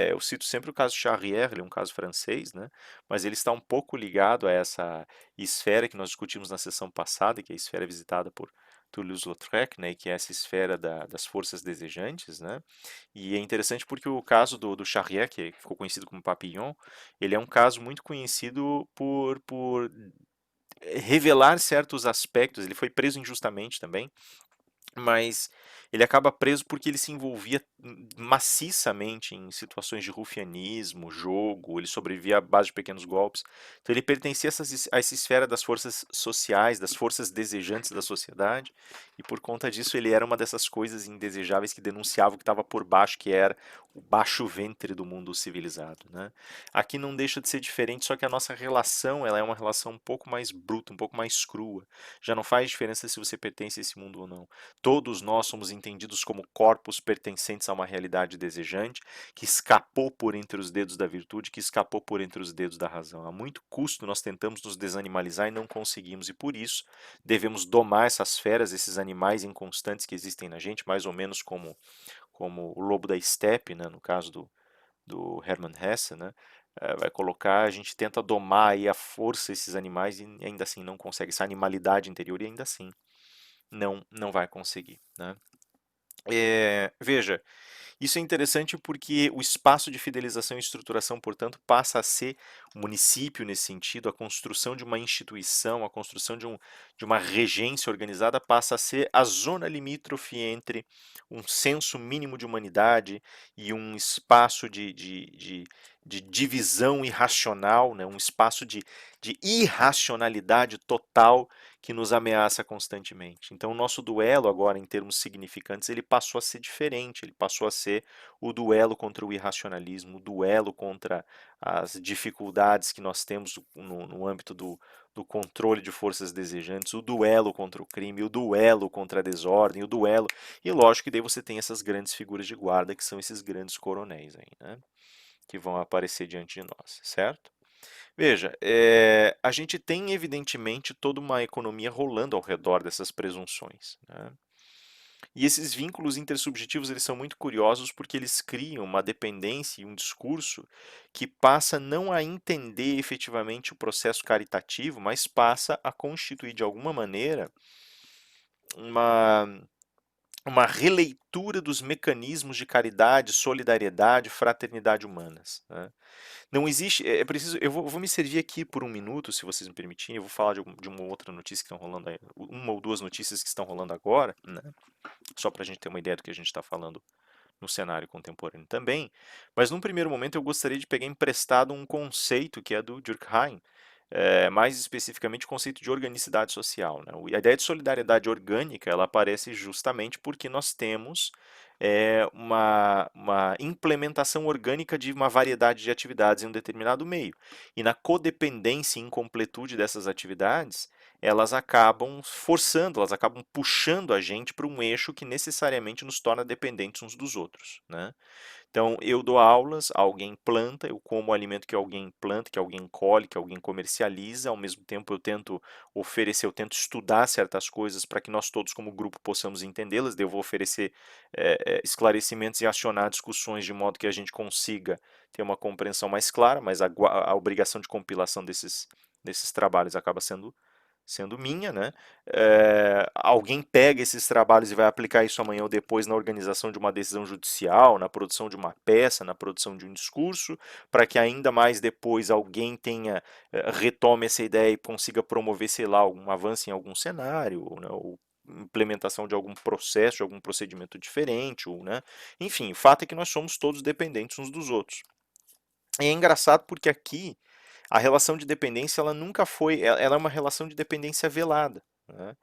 A: Eu cito sempre o caso Charrière, ele é um caso francês, né? Mas ele está um pouco ligado a essa esfera que nós discutimos na sessão passada, que é a esfera visitada por Toulouse-Lautrec, né, que é essa esfera das forças desejantes, né? E é interessante porque o caso do Charrière, que ficou conhecido como Papillon, ele é um caso muito conhecido por revelar certos aspectos. Ele foi preso injustamente também, mas ele acaba preso porque ele se envolvia maciçamente em situações de rufianismo, jogo, ele sobrevivia à base de pequenos golpes. Então ele pertencia a essa esfera das forças sociais, das forças desejantes da sociedade, e por conta disso ele era uma dessas coisas indesejáveis que denunciava o que estava por baixo, que era o baixo ventre do mundo civilizado, né? Aqui não deixa de ser diferente, só que a nossa relação ela é uma relação um pouco mais bruta, um pouco mais crua. Já não faz diferença se você pertence a esse mundo ou não. Todos nós somos entendidos como corpos pertencentes a uma realidade desejante, que escapou por entre os dedos da virtude, que escapou por entre os dedos da razão. A muito custo nós tentamos nos desanimalizar e não conseguimos, e por isso devemos domar essas feras, esses animais inconstantes que existem na gente, mais ou menos como o lobo da estepe, né, no caso do Hermann Hesse, né, vai colocar, a gente tenta domar aí a força esses animais e ainda assim não consegue, essa animalidade interior e ainda assim não vai conseguir, né? Veja, isso é interessante porque o espaço de fidelização e estruturação, portanto, passa a ser o município nesse sentido, a construção de uma instituição, a construção de uma regência organizada passa a ser a zona limítrofe entre um senso mínimo de humanidade e um espaço de divisão irracional, né? Um espaço de irracionalidade total que nos ameaça constantemente. Então, o nosso duelo agora, em termos significantes, ele passou a ser diferente, ele passou a ser o duelo contra o irracionalismo, o duelo contra as dificuldades que nós temos no âmbito do controle de forças desejantes, o duelo contra o crime, o duelo contra a desordem, o duelo. E lógico que daí você tem essas grandes figuras de guarda, que são esses grandes coronéis aí, né? Que vão aparecer diante de nós, certo? Veja, a gente tem evidentemente toda uma economia rolando ao redor dessas presunções, né? E esses vínculos intersubjetivos eles são muito curiosos porque eles criam uma dependência e um discurso que passa não a entender efetivamente o processo caritativo, mas passa a constituir de alguma maneira uma, uma releitura dos mecanismos de caridade, solidariedade, fraternidade humanas, né? Não existe. É preciso. Eu vou me servir aqui por um minuto, se vocês me permitirem. Eu vou falar de uma outra notícia que estão rolando aí, uma ou duas notícias que estão rolando agora, né? Só para a gente ter uma ideia do que a gente está falando no cenário contemporâneo também. Mas num primeiro momento eu gostaria de pegar emprestado um conceito que é do Durkheim, mais especificamente o conceito de organicidade social, né? A ideia de solidariedade orgânica ela aparece justamente porque nós temos uma implementação orgânica de uma variedade de atividades em um determinado meio. E na codependência e incompletude dessas atividades, elas acabam forçando, elas acabam puxando a gente para um eixo que necessariamente nos torna dependentes uns dos outros, né? Então, eu dou aulas, alguém planta, eu como o alimento que alguém planta, que alguém colhe, que alguém comercializa, ao mesmo tempo eu tento oferecer, eu tento estudar certas coisas para que nós todos como grupo possamos entendê-las, daí eu vou oferecer esclarecimentos e acionar discussões de modo que a gente consiga ter uma compreensão mais clara, mas a obrigação de compilação desses trabalhos acaba sendo minha, né? Alguém pega esses trabalhos e vai aplicar isso amanhã ou depois na organização de uma decisão judicial, na produção de uma peça, na produção de um discurso, para que ainda mais depois alguém retome essa ideia e consiga promover, sei lá, algum avanço em algum cenário, né? Ou implementação de algum processo, de algum procedimento diferente, ou, né? Enfim, o fato é que nós somos todos dependentes uns dos outros. E é engraçado porque aqui a relação de dependência ela nunca foi, ela é uma relação de dependência velada, né?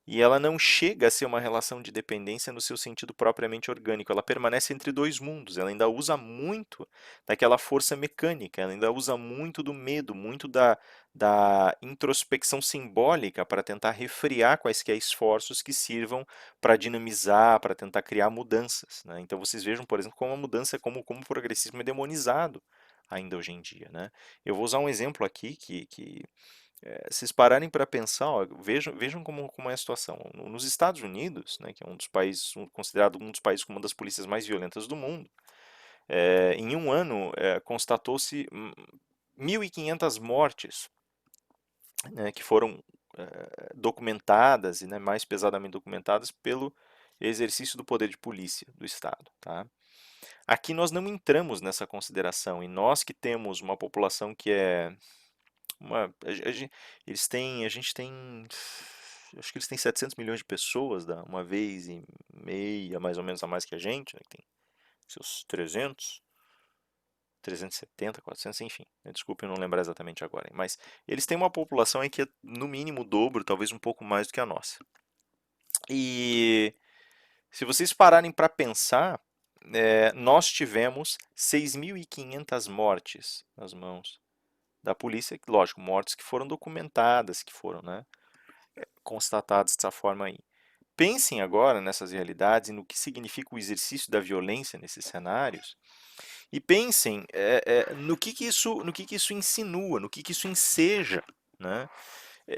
A: E ela não chega a ser uma relação de dependência no seu sentido propriamente orgânico. Ela permanece entre dois mundos. Ela ainda usa muito daquela força mecânica. Ela ainda usa muito do medo, muito da introspecção simbólica para tentar refrear quaisquer esforços que sirvam para dinamizar, para tentar criar mudanças, né? Então vocês vejam, por exemplo, como a mudança, como o progressismo é demonizado ainda hoje em dia, né? Eu vou usar um exemplo aqui que vocês pararem para pensar, ó, vejam como é a situação. Nos Estados Unidos, né, que é um dos países, considerado um dos países com uma das polícias mais violentas do mundo, em um ano constatou-se 1.500 mortes, né, que foram documentadas e, né, mais pesadamente documentadas pelo exercício do poder de polícia do Estado, tá? Aqui nós não entramos nessa consideração e nós que temos uma população que é a gente tem, acho que eles têm 700 milhões de pessoas, uma vez e meia, mais ou menos, a mais que a gente, né, que tem seus 370, 400, enfim, né, desculpe eu não lembrar exatamente agora, mas eles têm uma população aí que é no mínimo o dobro, talvez um pouco mais do que a nossa. E se vocês pararem para pensar, nós tivemos 6.500 mortes nas mãos da polícia, lógico, mortes que foram documentadas, que foram, né, constatadas dessa forma aí. Pensem agora nessas realidades e no que significa o exercício da violência nesses cenários e pensem no que isso insinua, no que isso enseja, né?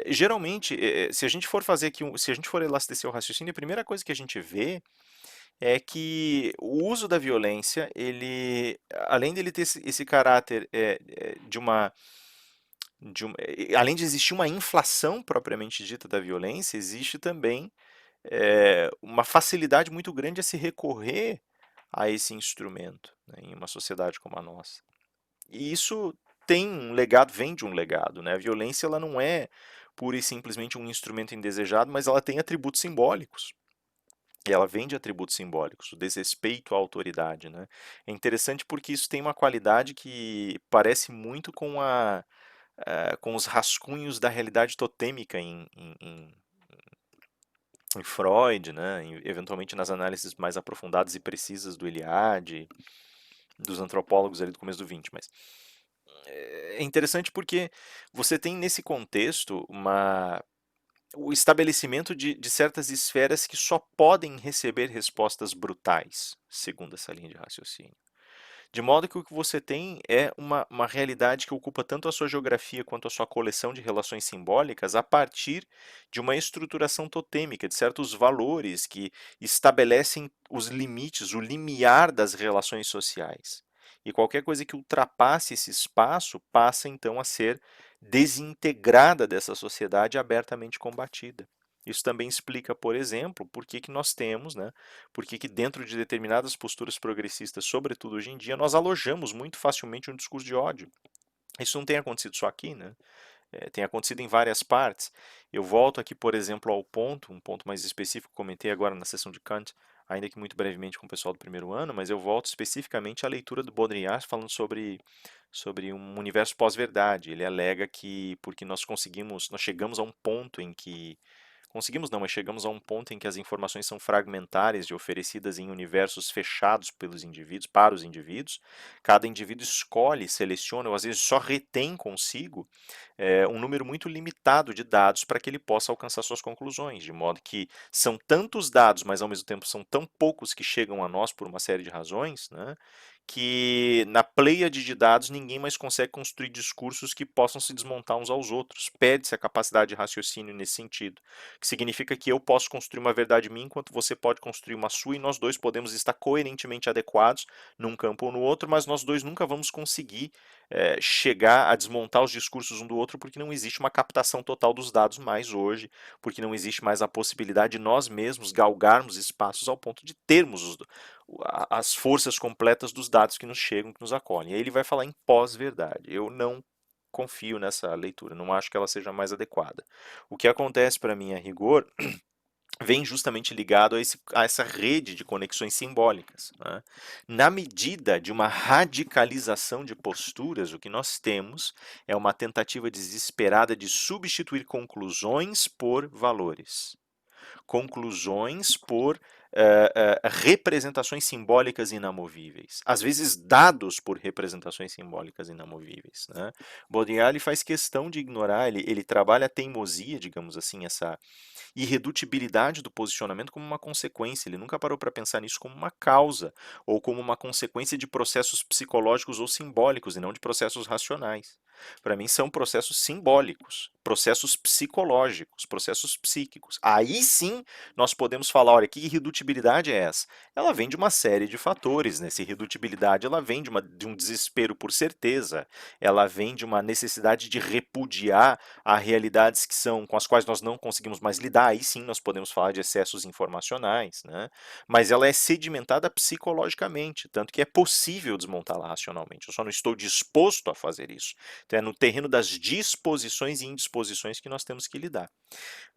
A: Geralmente, se a gente for fazer aqui, se a gente for elastecer o raciocínio, a primeira coisa que a gente vê é que o uso da violência, ele, além dele ter esse caráter além de existir uma inflação propriamente dita da violência, existe também uma facilidade muito grande a se recorrer a esse instrumento, né, em uma sociedade como a nossa. E isso tem um legado, vem de um legado, né? A violência ela não é pura e simplesmente um instrumento indesejado, mas ela tem atributos simbólicos. E ela vem de atributos simbólicos, o desrespeito à autoridade, né? É interessante porque isso tem uma qualidade que parece muito com os rascunhos da realidade totêmica em Freud, né? Eventualmente nas análises mais aprofundadas e precisas do Eliade, dos antropólogos ali do começo do 20, mas é interessante porque você tem nesse contexto o estabelecimento de certas esferas que só podem receber respostas brutais, segundo essa linha de raciocínio. De modo que o que você tem é uma realidade que ocupa tanto a sua geografia quanto a sua coleção de relações simbólicas a partir de uma estruturação totêmica, de certos valores que estabelecem os limites, o limiar das relações sociais. E qualquer coisa que ultrapasse esse espaço passa então a ser desintegrada dessa sociedade abertamente combatida. Isso também explica, por exemplo, por que que nós temos, né, por que que dentro de determinadas posturas progressistas, sobretudo hoje em dia, nós alojamos muito facilmente um discurso de ódio. Isso não tem acontecido só aqui, né? Tem acontecido em várias partes. Eu volto aqui, por exemplo, ao ponto, um ponto mais específico que comentei agora na sessão de Kant, ainda que muito brevemente com o pessoal do primeiro ano, mas eu volto especificamente à leitura do Baudrillard falando sobre um universo pós-verdade. Ele alega que porque nós chegamos a um ponto em que conseguimos não, mas chegamos a um ponto em que as informações são fragmentárias e oferecidas em universos fechados pelos indivíduos, para os indivíduos. Cada indivíduo escolhe, seleciona, ou às vezes só retém consigo um número muito limitado de dados para que ele possa alcançar suas conclusões, de modo que são tantos dados, mas ao mesmo tempo são tão poucos que chegam a nós por uma série de razões, né, que na pleiade de dados ninguém mais consegue construir discursos que possam se desmontar uns aos outros. Perde-se a capacidade de raciocínio nesse sentido, que significa que eu posso construir uma verdade minha enquanto você pode construir uma sua e nós dois podemos estar coerentemente adequados num campo ou no outro, mas nós dois nunca vamos conseguir chegar a desmontar os discursos um do outro porque não existe uma captação total dos dados mais hoje, porque não existe mais a possibilidade de nós mesmos galgarmos espaços ao ponto de termos as forças completas dos dados que nos chegam, que nos acolhem. E aí ele vai falar em pós-verdade. Eu não confio nessa leitura, não acho que ela seja mais adequada. O que acontece para mim a rigor vem justamente ligado a essa rede de conexões simbólicas, né? Na medida de uma radicalização de posturas, o que nós temos é uma tentativa desesperada de substituir conclusões por valores, conclusões por representações simbólicas inamovíveis, às vezes dados por representações simbólicas inamovíveis, né? Baudrillard faz questão de ignorar, ele trabalha a teimosia, digamos assim, essa irredutibilidade do posicionamento como uma consequência. Ele nunca parou para pensar nisso como uma causa ou como uma consequência de processos psicológicos ou simbólicos e não de processos racionais. Para mim, são processos simbólicos, processos psicológicos, processos psíquicos. Aí sim nós podemos falar: olha, que irredutibilidade é essa? Ela vem de uma série de fatores, né? Essa irredutibilidade ela vem de um desespero por certeza, ela vem de uma necessidade de repudiar a realidades que são com as quais nós não conseguimos mais lidar. Aí sim nós podemos falar de excessos informacionais, né? Mas ela é sedimentada psicologicamente, tanto que é possível desmontá-la racionalmente. Eu só não estou disposto a fazer isso. Então é no terreno das disposições e indisposições que nós temos que lidar.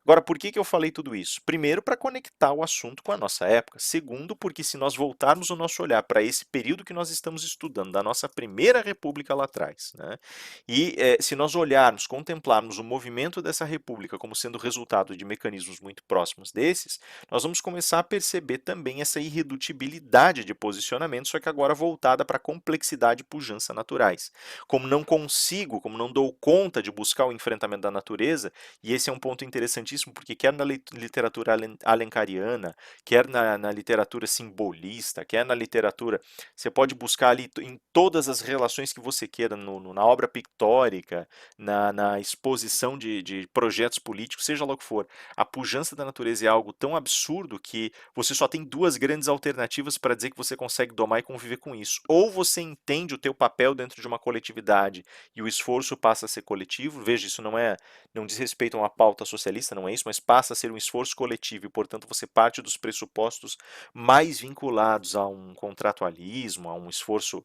A: Agora, por que que eu falei tudo isso? Primeiro, para conectar o assunto com a nossa época. Segundo, porque se nós voltarmos o nosso olhar para esse período que nós estamos estudando, da nossa primeira república lá atrás, né? E se nós olharmos, contemplarmos o movimento dessa república como sendo resultado de mecanismos muito próximos desses, nós vamos começar a perceber também essa irredutibilidade de posicionamento, só que agora voltada para a complexidade e pujança naturais. Como não consigo, como não dou conta de buscar o enfrentamento da natureza, e esse é um ponto interessantíssimo, porque quer na literatura alencariana, quer na literatura simbolista, quer na literatura, você pode buscar ali em todas as relações que você queira, na obra pictórica, na exposição de projetos políticos, seja lá o que for. A pujança da natureza é algo tão absurdo que você só tem duas grandes alternativas para dizer que você consegue domar e conviver com isso. Ou você entende o teu papel dentro de uma coletividade e esforço passa a ser coletivo. Veja, isso não diz respeito a uma pauta socialista, não é isso, mas passa a ser um esforço coletivo e, portanto, você parte dos pressupostos mais vinculados a um contratualismo, a um esforço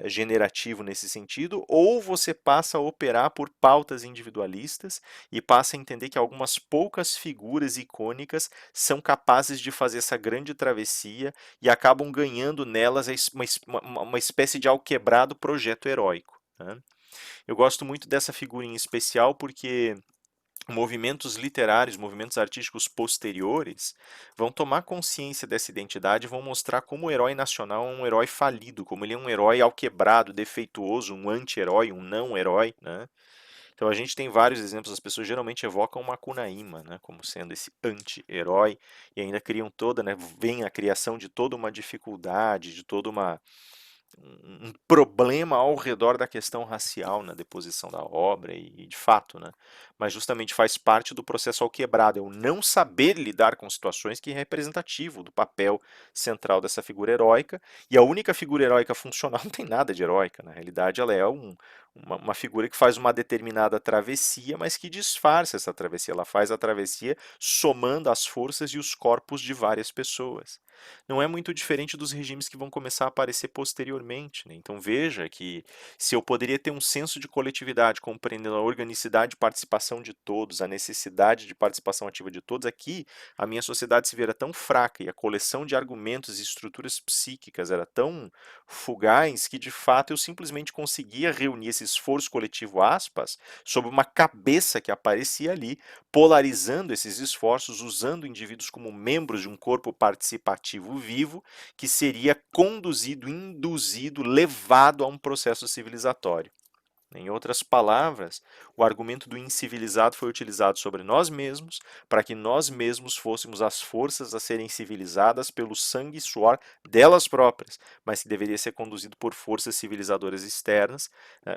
A: generativo nesse sentido, ou você passa a operar por pautas individualistas e passa a entender que algumas poucas figuras icônicas são capazes de fazer essa grande travessia e acabam ganhando nelas uma espécie de alquebrado projeto heróico, né? Eu gosto muito dessa figura em especial porque movimentos literários, movimentos artísticos posteriores vão tomar consciência dessa identidade e vão mostrar como o herói nacional é um herói falido, como ele é um herói alquebrado, defeituoso, um anti-herói, um não-herói, né? Então a gente tem vários exemplos, as pessoas geralmente evocam o Macunaíma, né, como sendo esse anti-herói e ainda criam toda, né, vem a criação de toda uma dificuldade, de toda um problema ao redor da questão racial na deposição da obra e de fato, né? Mas justamente faz parte do processo alquebrado, é o não saber lidar com situações que é representativo do papel central dessa figura heróica, e a única figura heróica funcional não tem nada de heróica, na realidade ela é uma figura que faz uma determinada travessia, mas que disfarça essa travessia, ela faz a travessia somando as forças e os corpos de várias pessoas. Não é muito diferente dos regimes que vão começar a aparecer posteriormente, né? Então veja que se eu poderia ter um senso de coletividade, compreendendo a organicidade e participação de todos, a necessidade de participação ativa de todos, aqui a minha sociedade se vira tão fraca e a coleção de argumentos e estruturas psíquicas era tão fugaz que de fato eu simplesmente conseguia reunir esse esforço coletivo, aspas, sob uma cabeça que aparecia ali, polarizando esses esforços, usando indivíduos como membros de um corpo participativo vivo, que seria conduzido, induzido, levado a um processo civilizatório. Em outras palavras, o argumento do incivilizado foi utilizado sobre nós mesmos, para que nós mesmos fôssemos as forças a serem civilizadas pelo sangue e suor delas próprias, mas que deveria ser conduzido por forças civilizadoras externas,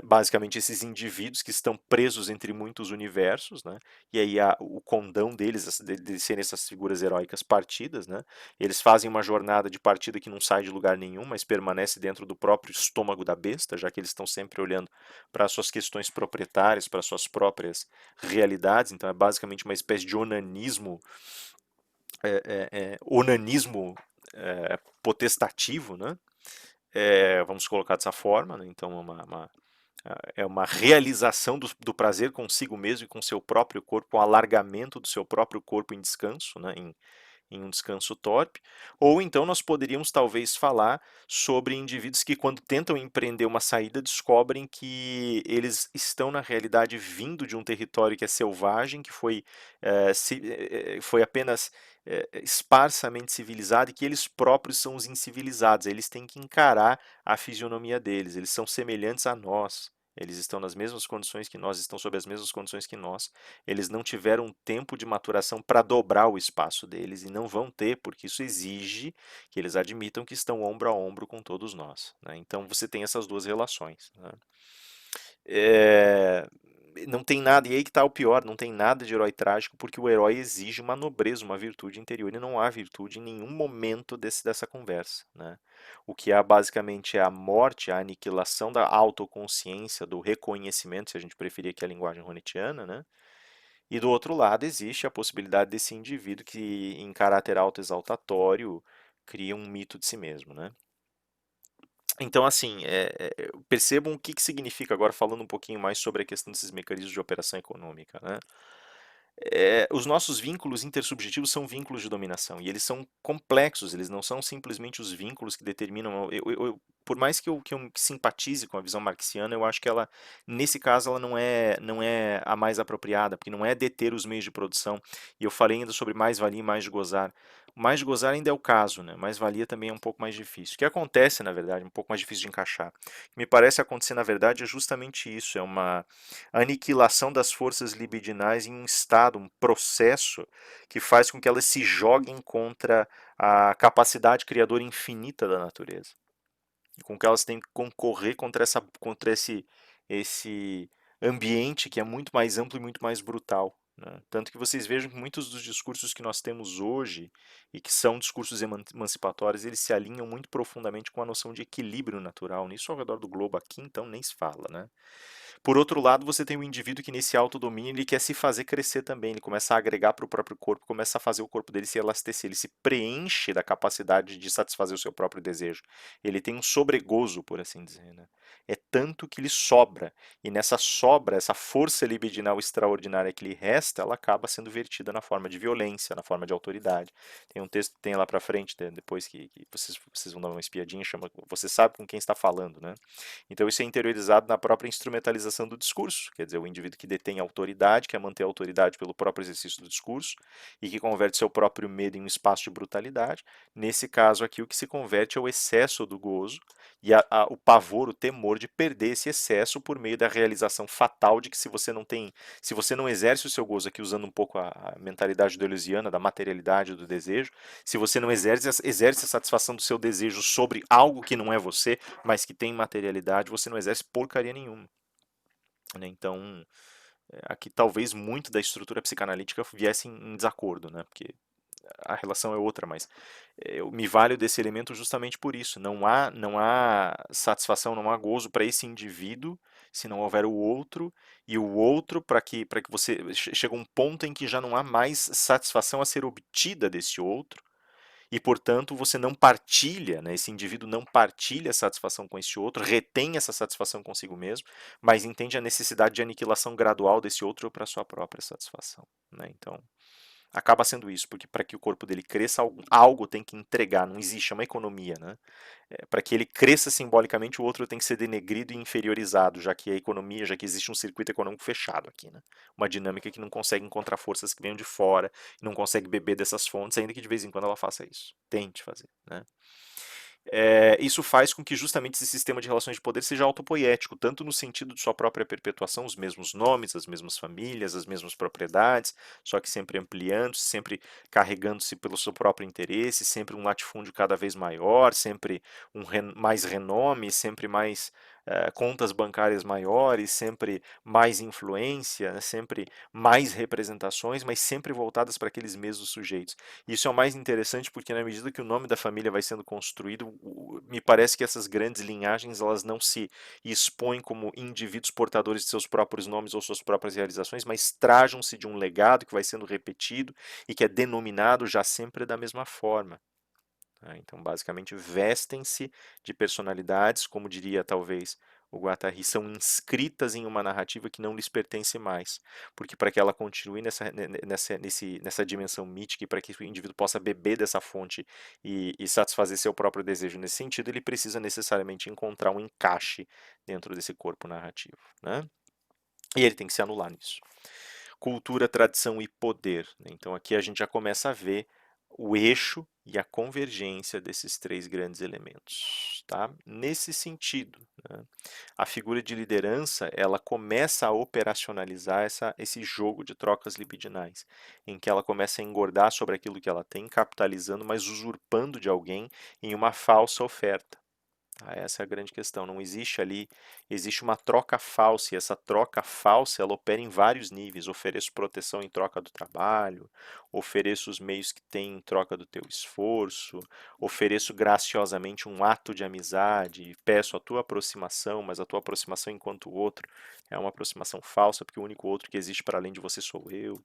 A: basicamente esses indivíduos que estão presos entre muitos universos, né? E aí o condão deles, de serem essas figuras heróicas partidas, né? Eles fazem uma jornada de partida que não sai de lugar nenhum, mas permanece dentro do próprio estômago da besta, já que eles estão sempre olhando para suas questões proprietárias, para suas próprias realidades. Então é basicamente uma espécie de onanismo, onanismo potestativo, né? Vamos colocar dessa forma, né? Então é uma realização do prazer consigo mesmo e com seu próprio corpo, um alargamento do seu próprio corpo em descanso, né? Em um descanso torpe, ou então nós poderíamos talvez falar sobre indivíduos que quando tentam empreender uma saída descobrem que eles estão na realidade vindo de um território que é selvagem, que foi apenas esparsamente civilizado e que eles próprios são os incivilizados, eles têm que encarar a fisionomia deles, eles são semelhantes a nós. Eles estão nas mesmas condições que nós, estão sob as mesmas condições que nós. Eles não tiveram tempo de maturação para dobrar o espaço deles e não vão ter, porque isso exige que eles admitam que estão ombro a ombro com todos nós, né? Então você tem essas duas relações, né? É, não tem nada, e aí que está o pior, não tem nada de herói trágico, porque o herói exige uma nobreza, uma virtude interior, e não há virtude em nenhum momento dessa conversa, né? O que há basicamente é a morte, a aniquilação da autoconsciência, do reconhecimento, se a gente preferir aqui a linguagem honetiana, né? E do outro lado existe a possibilidade desse indivíduo que, em caráter autoexaltatório, cria um mito de si mesmo, né? Então, assim, percebam o que significa, agora falando um pouquinho mais sobre a questão desses mecanismos de operação econômica, né? Os nossos vínculos intersubjetivos são vínculos de dominação e eles são complexos, eles não são simplesmente os vínculos que determinam. Por mais que eu simpatize com a visão marxiana, eu acho que ela, nesse caso, ela não é a mais apropriada, porque não é deter os meios de produção. E eu falei ainda sobre mais-valia e mais de gozar. Mais de gozar ainda é o caso, né? Mais-valia também é um pouco mais difícil. O que acontece, na verdade, é um pouco mais difícil de encaixar. O que me parece acontecer, na verdade, é justamente isso: é uma aniquilação das forças libidinais em um estado, um processo que faz com que elas se joguem contra a capacidade criadora infinita da natureza, com que elas têm que concorrer contra esse ambiente que é muito mais amplo e muito mais brutal, né? Tanto que vocês vejam que muitos dos discursos que nós temos hoje e que são discursos emancipatórios, eles se alinham muito profundamente com a noção de equilíbrio natural, nisso ao redor do globo aqui, então nem se fala, né? Por outro lado, você tem o indivíduo que nesse autodomínio ele quer se fazer crescer também, ele começa a agregar para o próprio corpo, começa a fazer o corpo dele se elastecer, ele se preenche da capacidade de satisfazer o seu próprio desejo. Ele tem um sobregozo, por assim dizer, né? É tanto que ele sobra, e nessa sobra, essa força libidinal extraordinária que lhe resta, ela acaba sendo vertida na forma de violência, na forma de autoridade. Tem um texto que tem lá pra frente, depois que vocês vão dar uma espiadinha, chama Você Sabe Com Quem Está Falando, né? Então isso é interiorizado na própria instrumentalização do discurso, quer dizer, o indivíduo que detém autoridade, quer manter a autoridade pelo próprio exercício do discurso e que converte seu próprio medo em um espaço de brutalidade. Nesse caso aqui, o que se converte é o excesso do gozo e o pavor, o temor de perder esse excesso por meio da realização fatal de que se você não exerce o seu gozo aqui usando um pouco a mentalidade deleuziana, da materialidade do desejo, se você não exerce a satisfação do seu desejo sobre algo que não é você, mas que tem materialidade, você não exerce porcaria nenhuma. Né? Então, aqui talvez muito da estrutura psicanalítica viesse em desacordo, né? Porque a relação é outra, mas eu me valho desse elemento justamente por isso. Não há satisfação, não há gozo para esse indivíduo se não houver o outro, e o outro para que você chega a um ponto em que já não há mais satisfação a ser obtida desse outro, e portanto você não partilha, né, esse indivíduo não partilha a satisfação com esse outro, retém essa satisfação consigo mesmo, mas entende a necessidade de aniquilação gradual desse outro para sua própria satisfação. Né? Então, acaba sendo isso, porque para que o corpo dele cresça, algo tem que entregar, não existe, é uma economia. Né? Para que ele cresça simbolicamente, o outro tem que ser denegrido e inferiorizado, já que a economia, já que existe um circuito econômico fechado aqui. Né? Uma dinâmica que não consegue encontrar forças que venham de fora, não consegue beber dessas fontes, ainda que de vez em quando ela faça isso. Tente fazer. Né? Isso faz com que justamente esse sistema de relações de poder seja autopoético, tanto no sentido de sua própria perpetuação, os mesmos nomes, as mesmas famílias, as mesmas propriedades, só que sempre ampliando-se, sempre carregando-se pelo seu próprio interesse, sempre um latifúndio cada vez maior, sempre mais renome, sempre mais contas bancárias maiores, sempre mais influência, né, sempre mais representações, mas sempre voltadas para aqueles mesmos sujeitos. Isso é o mais interessante porque na medida que o nome da família vai sendo construído, me parece que essas grandes linhagens elas não se expõem como indivíduos portadores de seus próprios nomes ou suas próprias realizações, mas trajam-se de um legado que vai sendo repetido e que é denominado já sempre da mesma forma. Então, basicamente, vestem-se de personalidades, como diria talvez o Guattari, são inscritas em uma narrativa que não lhes pertence mais, porque para que ela continue nessa dimensão mítica e para que o indivíduo possa beber dessa fonte e satisfazer seu próprio desejo nesse sentido, ele precisa necessariamente encontrar um encaixe dentro desse corpo narrativo. Né? E ele tem que se anular nisso. Cultura, tradição e poder. Né? Então aqui a gente já começa a ver o eixo e a convergência desses três grandes elementos. Tá? Nesse sentido, né, a figura de liderança ela começa a operacionalizar esse jogo de trocas libidinais, em que ela começa a engordar sobre aquilo que ela tem, capitalizando, mas usurpando de alguém em uma falsa oferta. Essa é a grande questão. Não existe ali, existe uma troca falsa, e essa troca falsa ela opera em vários níveis. Ofereço proteção em troca do trabalho, ofereço os meios que tem em troca do teu esforço, ofereço graciosamente um ato de amizade, peço a tua aproximação, mas a tua aproximação enquanto outro é uma aproximação falsa, porque o único outro que existe para além de você sou eu.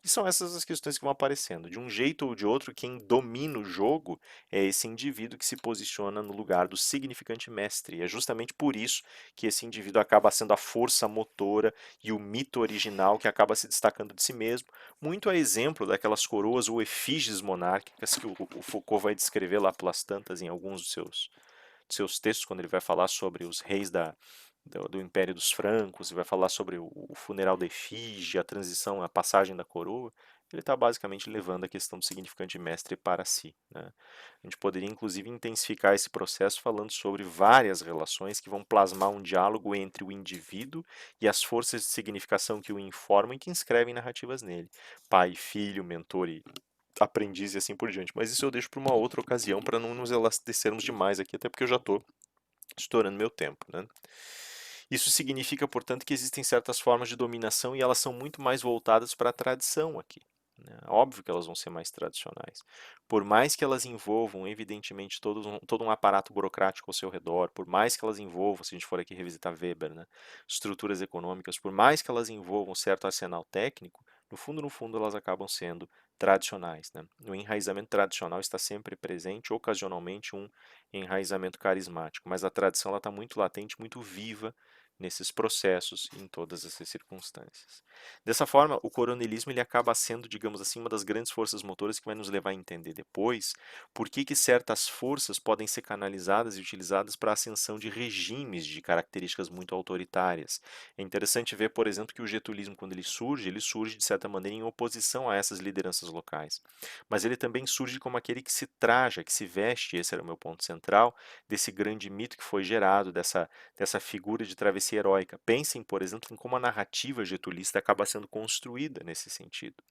A: E são essas as questões que vão aparecendo. De um jeito ou de outro, quem domina o jogo é esse indivíduo que se posiciona no lugar do significante mestre. E é justamente por isso que esse indivíduo acaba sendo a força motora e o mito original que acaba se destacando de si mesmo, muito a exemplo daquelas coroas ou efígies monárquicas que o Foucault vai descrever lá pelas tantas em alguns dos seus textos, quando ele vai falar sobre os reis do Império dos Francos, e vai falar sobre o funeral da efígie, a transição, a passagem da coroa. Ele está basicamente levando a questão do significante mestre para si. Né? A gente poderia, inclusive, intensificar esse processo falando sobre várias relações que vão plasmar um diálogo entre o indivíduo e as forças de significação que o informam e que inscrevem narrativas nele. Pai, filho, mentor e aprendiz e assim por diante. Mas isso eu deixo para uma outra ocasião para não nos elastecermos demais aqui, até porque eu já estou estourando meu tempo. Né? Isso significa, portanto, que existem certas formas de dominação e elas são muito mais voltadas para a tradição aqui. né? Óbvio que elas vão ser mais tradicionais. Por mais que elas envolvam, evidentemente, todo um aparato burocrático ao seu redor, por mais que elas envolvam, se a gente for aqui revisitar Weber, né, estruturas econômicas, por mais que elas envolvam certo arsenal técnico, no fundo, elas acabam sendo tradicionais, né? O enraizamento tradicional está sempre presente, ocasionalmente um enraizamento carismático, mas a tradição está muito latente, muito viva nesses processos e em todas essas circunstâncias. Dessa forma, o coronelismo ele acaba sendo, digamos assim, uma das grandes forças motoras que vai nos levar a entender depois por que certas forças podem ser canalizadas e utilizadas para a ascensão de regimes de características muito autoritárias. É interessante ver, por exemplo, que o getulismo, quando ele surge de certa maneira em oposição a essas lideranças locais. Mas ele também surge como aquele que se traja, que se veste, esse era o meu ponto central, desse grande mito que foi gerado, dessa figura de travessia heróica. Pensem, por exemplo, em como a narrativa getulista acaba sendo construída nesse sentido,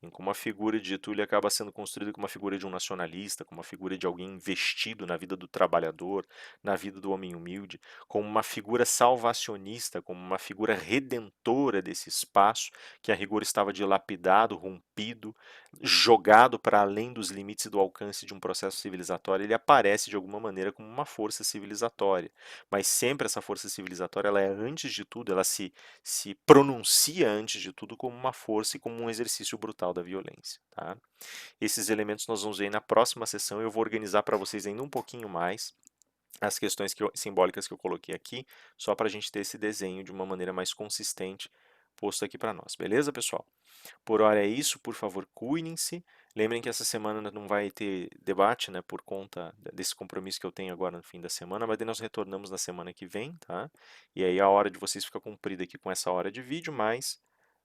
A: em como a figura de Getúlio acaba sendo construída como uma figura de um nacionalista, como uma figura de alguém investido na vida do trabalhador, na vida do homem humilde, como uma figura salvacionista, como uma figura redentora desse espaço que a rigor estava dilapidado, rompido, jogado para além dos limites e do alcance de um processo civilizatório. Ele aparece de alguma maneira como uma força civilizatória, mas sempre essa força civilizatória, ela é antes de tudo, ela se pronuncia antes de tudo como uma força e como um exercício brutal da violência. Tá? Esses elementos nós vamos ver na próxima sessão. Eu vou organizar para vocês ainda um pouquinho mais as questões simbólicas que eu coloquei aqui, só para a gente ter esse desenho de uma maneira mais consistente posto aqui para nós. Beleza, pessoal? Por hora é isso, por favor, cuidem-se. Lembrem que essa semana não vai ter debate, né, por conta desse compromisso que eu tenho agora no fim da semana, mas daí nós retornamos na semana que vem, tá? E aí a hora de vocês fica cumprida aqui com essa hora de vídeo, mais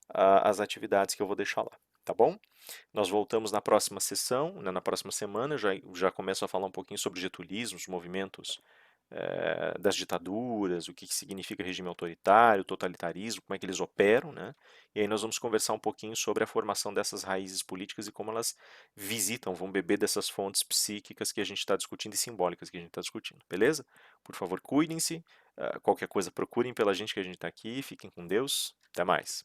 A: as atividades que eu vou deixar lá, tá bom? Nós voltamos na próxima sessão, né, na próxima semana, já começo a falar um pouquinho sobre getulismo, os movimentos das ditaduras, o que significa regime autoritário, totalitarismo, como é que eles operam, né? E aí nós vamos conversar um pouquinho sobre a formação dessas raízes políticas e como elas visitam, vão beber dessas fontes psíquicas que a gente está discutindo e simbólicas que a gente está discutindo, beleza? Por favor, cuidem-se, qualquer coisa procurem pela gente que a gente está aqui, fiquem com Deus, até mais.